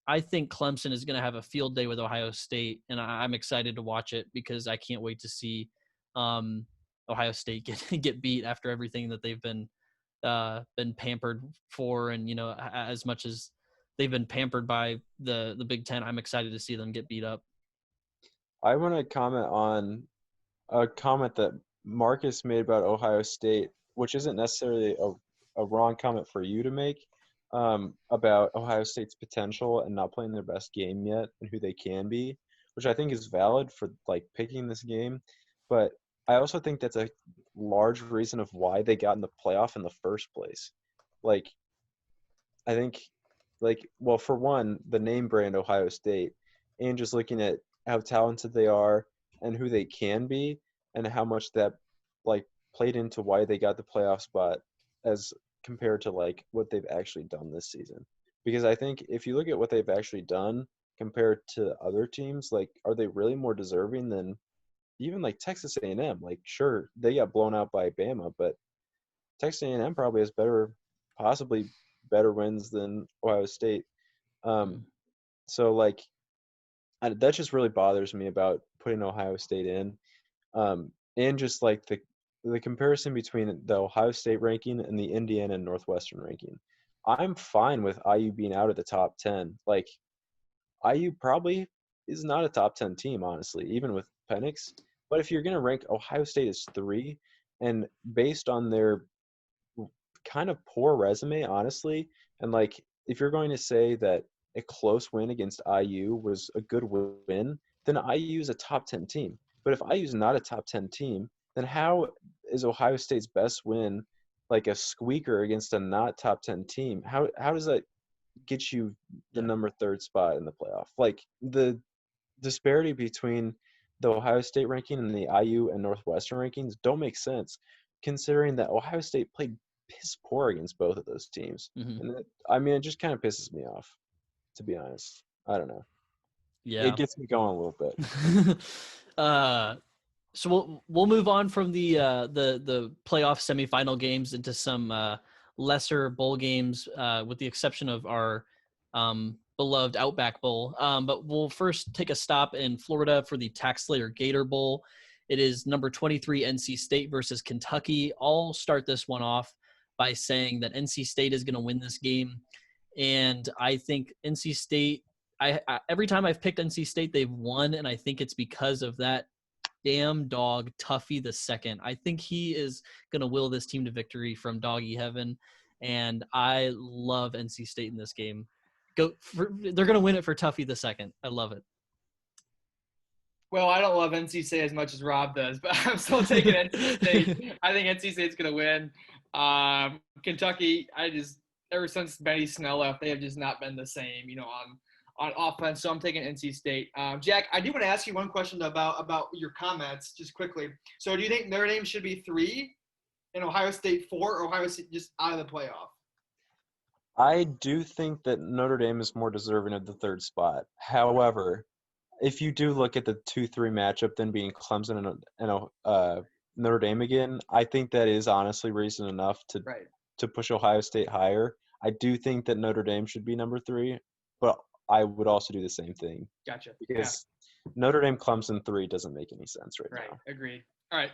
I think Clemson is going to have a field day with Ohio State, and I'm excited to watch it because I can't wait to see Ohio State get beat after everything that they've been pampered for. And, as much as they've been pampered by the Big Ten, I'm excited to see them get beat up. I want to comment on a comment that Marcus made about Ohio State, which isn't necessarily a wrong comment for you to make, about Ohio State's potential and not playing their best game yet and who they can be, which I think is valid for like picking this game. But I also think that's a large reason of why they got in the playoff in the first place. Like, I think, well, for one, the name brand Ohio State, and just looking at how talented they are and who they can be, and how much that like played into why they got the playoff spot as compared to like what they've actually done this season. Because I think if you look at what they've actually done compared to other teams, like are they really more deserving than even like Texas A&M? Like sure, they got blown out by Bama, but Texas A&M probably has possibly better wins than Ohio State. So like that just really bothers me about putting Ohio State in. And just like the comparison between the Ohio State ranking and the Indiana and Northwestern ranking. I'm fine with IU being out of the top 10. Like IU probably is not a top 10 team, honestly, even with Penix. But if you're going to rank Ohio State as 3, and based on their kind of poor resume, honestly, and like if you're going to say that a close win against IU was a good win, then IU is a top 10 team. But if IU is not a top 10 team, then how is Ohio State's best win like a squeaker against a not top 10 team? How does that get you the number 3rd spot in the playoff? Like the disparity between the Ohio State ranking and the IU and Northwestern rankings don't make sense, considering that Ohio State played piss poor against both of those teams. And it just kind of pisses me off, to be honest. I don't know. Yeah. It gets me going a little bit. So we'll move on from the playoff semifinal games into some lesser bowl games, with the exception of our beloved Outback Bowl. But we'll first take a stop in Florida for the Tax Slayer Gator Bowl. It is number 23 NC State versus Kentucky. I'll start this one off by saying that NC State is going to win this game, and I think NC State. I every time I've picked NC State, they've won, and I think it's because of that damn dog Tuffy the second. I think he is going to will this team to victory from doggy heaven, and I love NC State in this game. They're going to win it for Tuffy the second. I love it. Well, I don't love NC State as much as Rob does, but I'm still taking NC State. I think NC State's going to win. Kentucky, ever since Benny Snell left, they have just not been the same, on offense. So I'm taking NC State. Jack, I do want to ask you one question about your comments just quickly. So do you think Notre Dame should be 3 and Ohio State 4, or Ohio State just out of the playoff? I do think that Notre Dame is more deserving of the 3rd spot. However, if you do look at the 2-3 matchup, then being Clemson and Notre Dame again, I think that is honestly reason enough to push Ohio State higher. I do think that Notre Dame should be number 3, but I would also do the same thing Gotcha. because Notre Dame Clemson 3 doesn't make any sense right Right. now. Agreed. All right.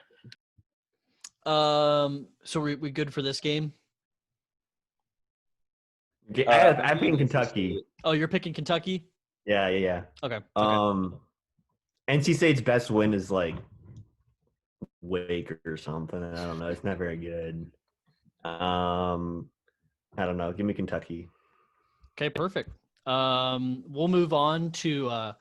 So we good for this game? I'm picking Kentucky. Oh, you're picking Kentucky? Yeah. Okay. NC State's best win is like Wake or something. I don't know. It's not very good. I don't know. Give me Kentucky. Okay, perfect. We'll move on to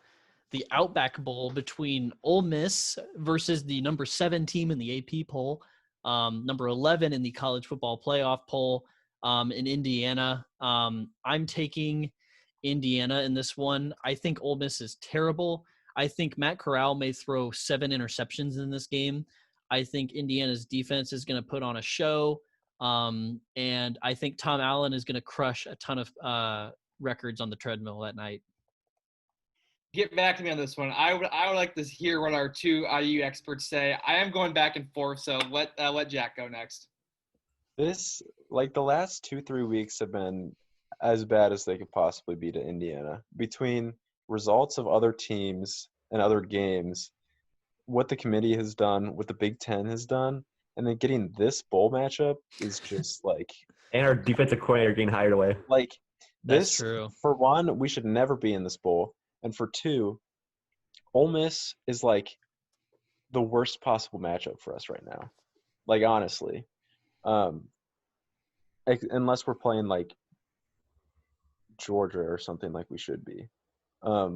the Outback Bowl between Ole Miss versus the number 7 team in the AP poll, number 11 in the college football playoff poll, in Indiana. I'm taking Indiana in this one. I think Ole Miss is terrible. I think Matt Corral may throw 7 interceptions in this game. I think Indiana's defense is going to put on a show. And I think Tom Allen is going to crush a ton of records on the treadmill that night. Get back to me on this one. I would like to hear what our 2 IU experts say. I am going back and forth, so let Jack go next. This, like, the last 2-3 weeks have been as bad as they could possibly be to Indiana. Between results of other teams and other games, what the committee has done, what the Big Ten has done, and then getting this bowl matchup is just like. And our defensive coordinator getting hired away. Like, That's this, true. for one, we should never be in this bowl. And for two, Ole Miss is like the worst possible matchup for us right now. Like, honestly. Unless we're playing like Georgia or something like we should be. I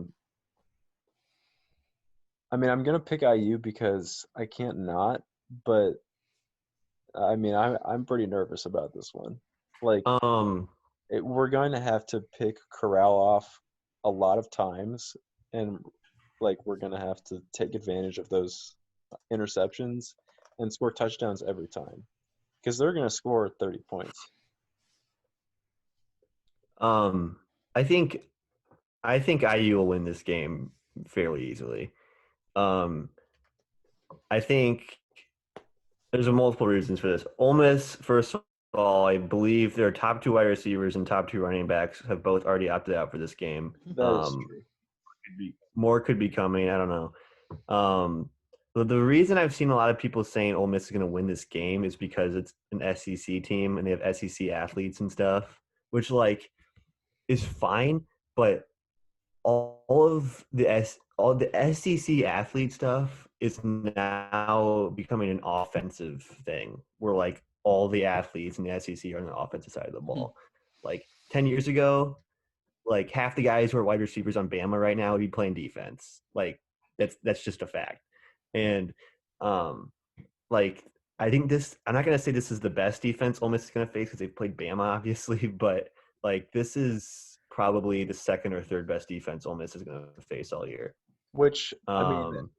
mean, I'm gonna pick IU because I can't not, but I mean, I'm pretty nervous about this one. Like, we're going to have to pick Corral off a lot of times, and like we're going to have to take advantage of those interceptions and score touchdowns every time because they're going to score 30 points. I think IU will win this game fairly easily. I think there's multiple reasons for this. Ole Miss, first of all, I believe their top 2 wide receivers and top 2 running backs have both already opted out for this game. That is true. More could be coming. I don't know. But the reason I've seen a lot of people saying Ole Miss is going to win this game is because it's an SEC team and they have SEC athletes and stuff, which like is fine. But all the SEC athlete stuff is now becoming an offensive thing where like all the athletes in the SEC are on the offensive side of the ball. Like 10 years ago, like half the guys who are wide receivers on Bama right now would be playing defense. Like that's just a fact. And like I think I'm not gonna say this is the best defense Ole Miss is gonna face because they've played Bama obviously, but like this is probably the second or third best defense Ole Miss is gonna face all year. Which I mean,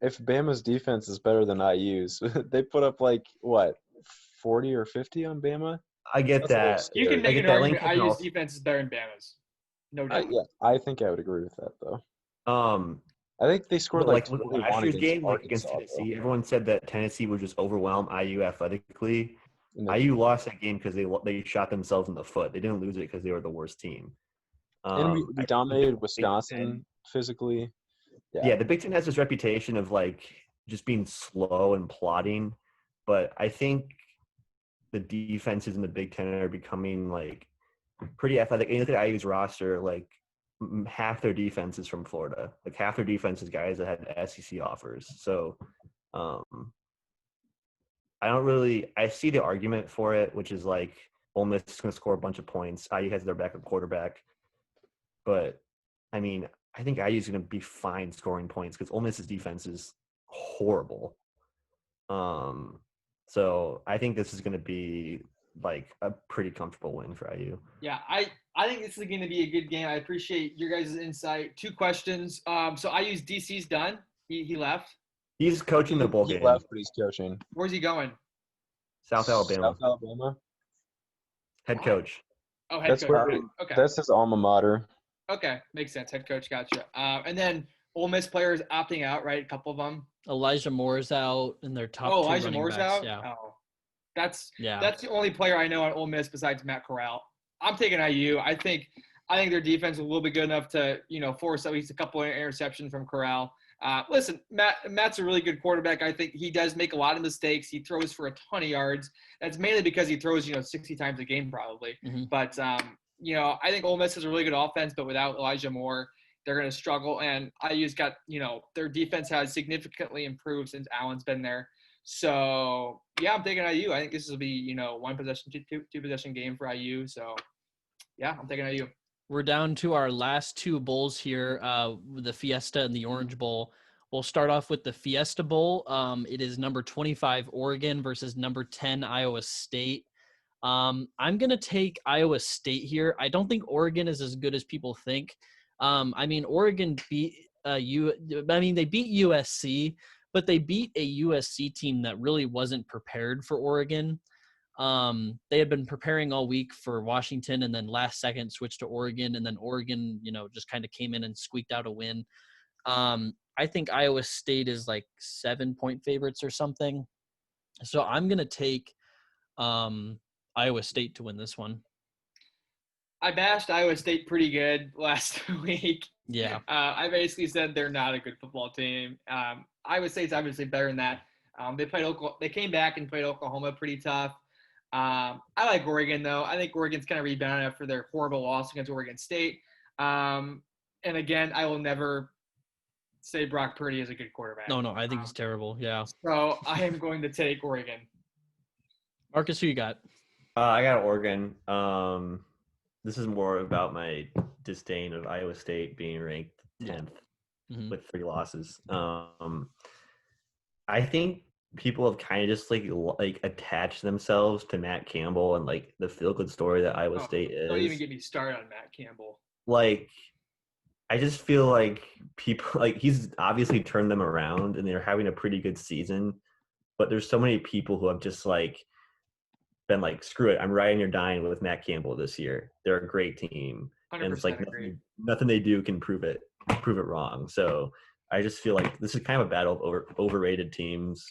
if Bama's defense is better than IU's, they put up like what 40 or 50 on Bama. I get That's that. You can I make get an that. argument. Lincoln IU's defense is better than Bama's. No doubt. Yeah, I think I would agree with that though. I think they scored But like with 21 last year's against game, like Arkansas, against Tennessee, though. everyone said that Tennessee would just overwhelm IU athletically. And IU lost that game because they shot themselves in the foot. They didn't lose it because they were the worst team. we dominated Wisconsin physically. Yeah, the Big Ten has this reputation of like just being slow and plodding, but I think the defenses in the Big Ten are becoming like pretty athletic. And you look at IU's roster, like half their defense is from Florida. Like half their defense is guys that had SEC offers. So I see the argument for it, which is like Ole Miss is going to score a bunch of points. IU has their backup quarterback. But, I mean, I think IU is going to be fine scoring points because Ole Miss's defense is horrible. So I think this is going to be like a pretty comfortable win for IU. Yeah, I think this is going to be a good game. I appreciate your guys' insight. 2 questions. So IU's DC's done. He left. He's coaching the bowl game. He left, but he's coaching. Where's he going? South Alabama. South Alabama. Head coach. Oh, head coach. Where, Okay. That's his alma mater. Okay, makes sense. Head coach, gotcha. And then Ole Miss players opting out, right? A couple of them. Elijah Moore's out, and their top 2 Elijah running Moore's backs. out. Yeah. Oh, that's Yeah. the only player I know on Ole Miss besides Matt Corral. I'm taking IU. I think I think their defense will be good enough to, force at least a couple of interceptions from Corral. Listen, Matt's a really good quarterback. I think he does make a lot of mistakes. He throws for a ton of yards. That's mainly because he throws, 60 times a game probably. Mm-hmm. But, I think Ole Miss has a really good offense, but without Elijah Moore, they're going to struggle. And IU's got, their defense has significantly improved since Allen's been there. So, yeah, I'm taking IU. I think this will be, one possession, two possession game for IU. So, yeah, I'm taking IU. We're down to our last two bowls here, the Fiesta and the Orange Bowl. We'll start off with the Fiesta Bowl. It is number 25 Oregon versus number 10 Iowa State. I'm going to take Iowa State here. I don't think Oregon is as good as people think. Oregon beat they beat USC, but they beat a USC team that really wasn't prepared for Oregon. They had been preparing all week for Washington and then last second switched to Oregon, and then Oregon, just kind of came in and squeaked out a win. I think Iowa State is like 7-point favorites or something. So I'm going to take Iowa State to win this one. I bashed Iowa State pretty good last week. Yeah. I basically said they're not a good football team. Iowa State's obviously better than that. They came back and played Oklahoma pretty tough. I like Oregon, though. I think Oregon's kind of rebounded after their horrible loss against Oregon State. And again, I will never say Brock Purdy is a good quarterback. No, I think he's terrible. Yeah. So I am going to take Oregon. Marcus, who you got? I got Oregon. This is more about my disdain of Iowa State being ranked 10th with 3 losses. I think people have kind of just like attached themselves to Matt Campbell and like the feel-good story that Iowa State is. Don't even get me started on Matt Campbell. Like, I just feel like people like he's obviously turned them around and they're having a pretty good season, but there's so many people who have just like been like, screw it, I'm riding or dying with Matt Campbell this year. They're a great team, and it's like nothing they do can prove it wrong. So I just feel like this is kind of a battle of overrated teams.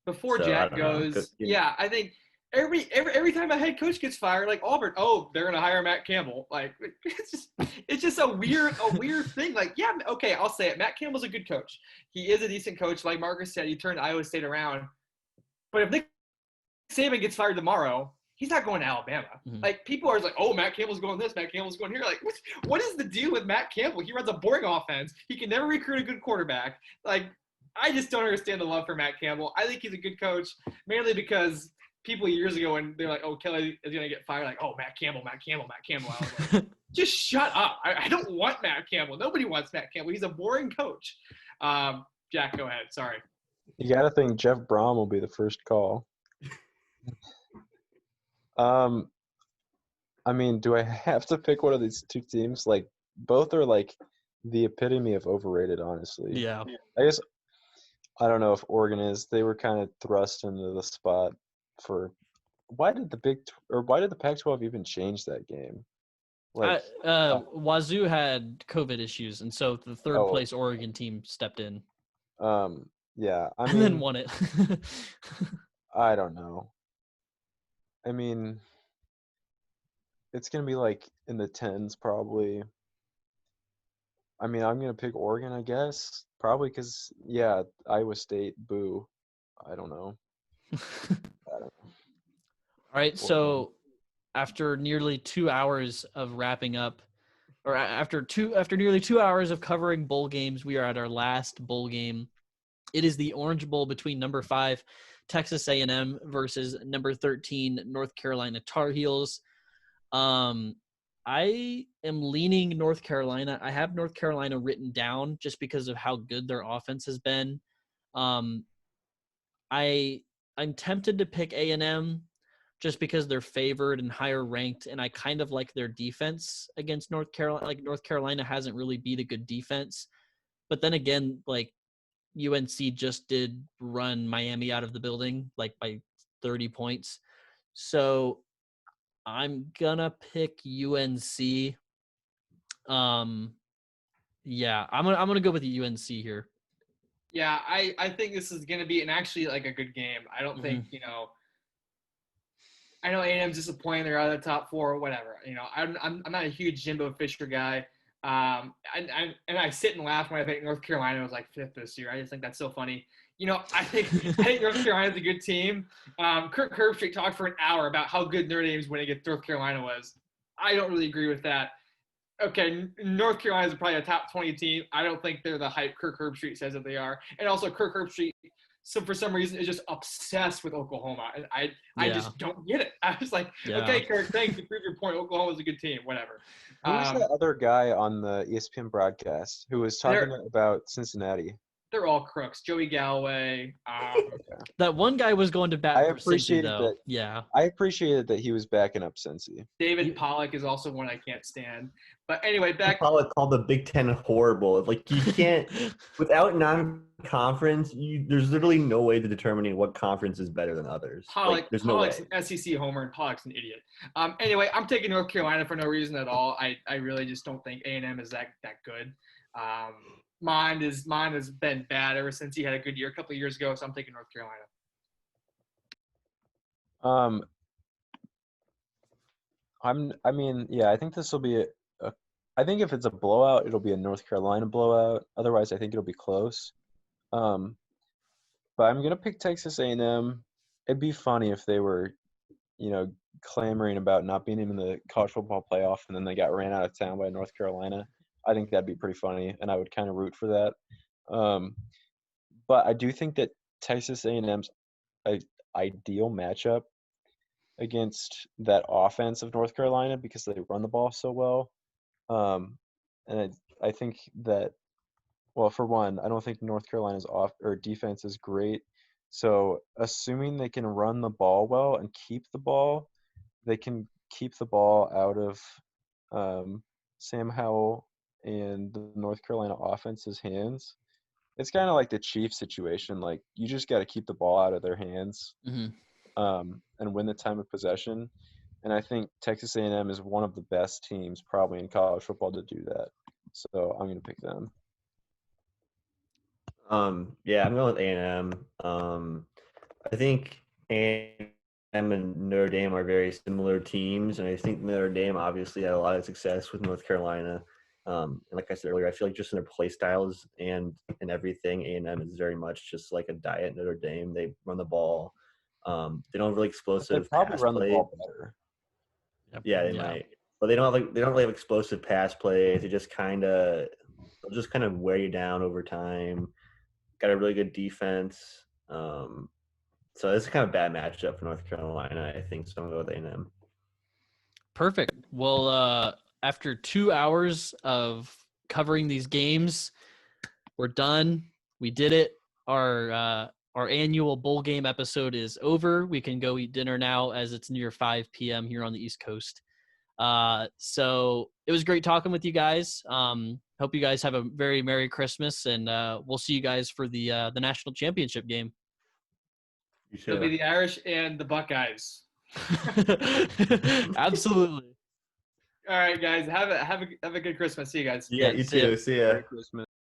Before Jack goes, I think every time a head coach gets fired, like Auburn, they're gonna hire Matt Campbell. Like it's just a weird thing. Like, yeah, okay, I'll say it. Matt Campbell's a good coach. He is a decent coach. Like Marcus said, he turned Iowa State around. But if Nick Saban gets fired tomorrow, he's not going to Alabama. Mm-hmm. Like, people are like, Matt Campbell's going this, Matt Campbell's going here. Like, what is the deal with Matt Campbell? He runs a boring offense. He can never recruit a good quarterback. Like, I just don't understand the love for Matt Campbell. I think he's a good coach, mainly because people years ago when they're like, Kelly is going to get fired, like, Matt Campbell. I was like, just shut up. I don't want Matt Campbell. Nobody wants Matt Campbell. He's a boring coach. Jack, go ahead. Sorry. You got to think Jeff Brom will be the first call. Do I have to pick one of these two teams? Like, both are like the epitome of overrated, honestly. Yeah. I guess I don't know if Oregon is. They were kind of thrust into the spot for. Why did the Pac-12 even change that game? Like, Wazoo had COVID issues, and so the third place Oregon team stepped in. Yeah, and then won it. I don't know. It's going to be like in the 10s probably. I'm going to pick Oregon, I guess. Probably because, Iowa State, boo. I don't know. All right, so after nearly 2 hours of wrapping up, or after nearly 2 hours of covering bowl games, we are at our last bowl game. It is the Orange Bowl between number 5 Texas A&M versus number 13 North Carolina Tar Heels. I am leaning North Carolina. I have North Carolina written down just because of how good their offense has been. I'm tempted to pick A&M just because they're favored and higher ranked, and I kind of like their defense against North Carolina. Like, North Carolina hasn't really beat a good defense. But then again, like, UNC just did run Miami out of the building, like, by 30 points. So I'm gonna pick UNC. I'm gonna go with the UNC here. Yeah, I think this is gonna be actually like a good game. I don't think I know A&M's disappointing. They're out of the top 4, whatever. I'm not a huge Jimbo Fisher guy. And I sit and laugh when I think North Carolina was like 5th this year. I just think that's so funny. I think North Carolina's a good team. Kirk Herbstreit talked for an hour about how good Notre Dame's winning against North Carolina was. I don't really agree with that. Okay, North Carolina is probably a top 20 team. I don't think they're the hype Kirk Herbstreit says that they are. And also, Kirk Herbstreit, for some reason, is just obsessed with Oklahoma. And I just don't get it. I was like, okay, Kirk, thanks to prove your point. Oklahoma's a good team. Whatever. Who was that other guy on the ESPN broadcast who was talking about Cincinnati? They're all crooks. Joey Galloway. That one guy was going to bat I for Cincy, appreciated though. that. Yeah. I appreciated that he was backing up Cincy. David Pollock is also one I can't stand. But anyway, back. Pollock called the Big Ten horrible. Like, you can't – without non-conference, there's literally no way to determining what conference is better than others. There's no way. Pollock's an SEC homer, and Pollock's an idiot. Anyway, I'm taking North Carolina for no reason at all. I really just don't think A&M is that good. Mine has been bad ever since he had a good year a couple of years ago, so I'm taking North Carolina. I think this will be I think if it's a blowout, it'll be a North Carolina blowout. Otherwise, I think it'll be close. But I'm gonna pick Texas A&M. It'd be funny if they were, clamoring about not being in the college football playoff, and then they got ran out of town by North Carolina. I think that'd be pretty funny, and I would kind of root for that. But I do think that Texas A&M's ideal matchup against that offense of North Carolina, because they run the ball so well. And I think that, well, for one, I don't think North Carolina's defense is great. So assuming they can run the ball well and keep the ball, they can keep the ball out of Sam Howell and the North Carolina offense's hands. It's kind of like the Chiefs situation. Like, you just got to keep the ball out of their hands, and win the time of possession. And I think Texas A&M is one of the best teams probably in college football to do that. So I'm going to pick them. I'm going with A&M. I think A&M and Notre Dame are very similar teams, and I think Notre Dame obviously had a lot of success with North Carolina. And like I said earlier, I feel like just in their play styles and everything, A&M is very much just like a diet Notre Dame. They run the ball. They don't have really explosive. They probably pass run play. the ball better. Yeah, they might, but they don't really have explosive pass plays. They'll just kind of wear you down over time. Got a really good defense. So it's kind of a bad matchup for North Carolina, I think. So I'm going to go with A&M. Perfect. Well, after 2 hours of covering these games, we're done. We did it. Our annual bowl game episode is over. We can go eat dinner now, as it's near 5 p.m. here on the East Coast. So it was great talking with you guys. Hope you guys have a very Merry Christmas, and we'll see you guys for the national championship game. It'll be the Irish and the Buckeyes. Absolutely. All right, guys. Have a good Christmas. See you guys. Yeah, you too. See ya. Merry Christmas.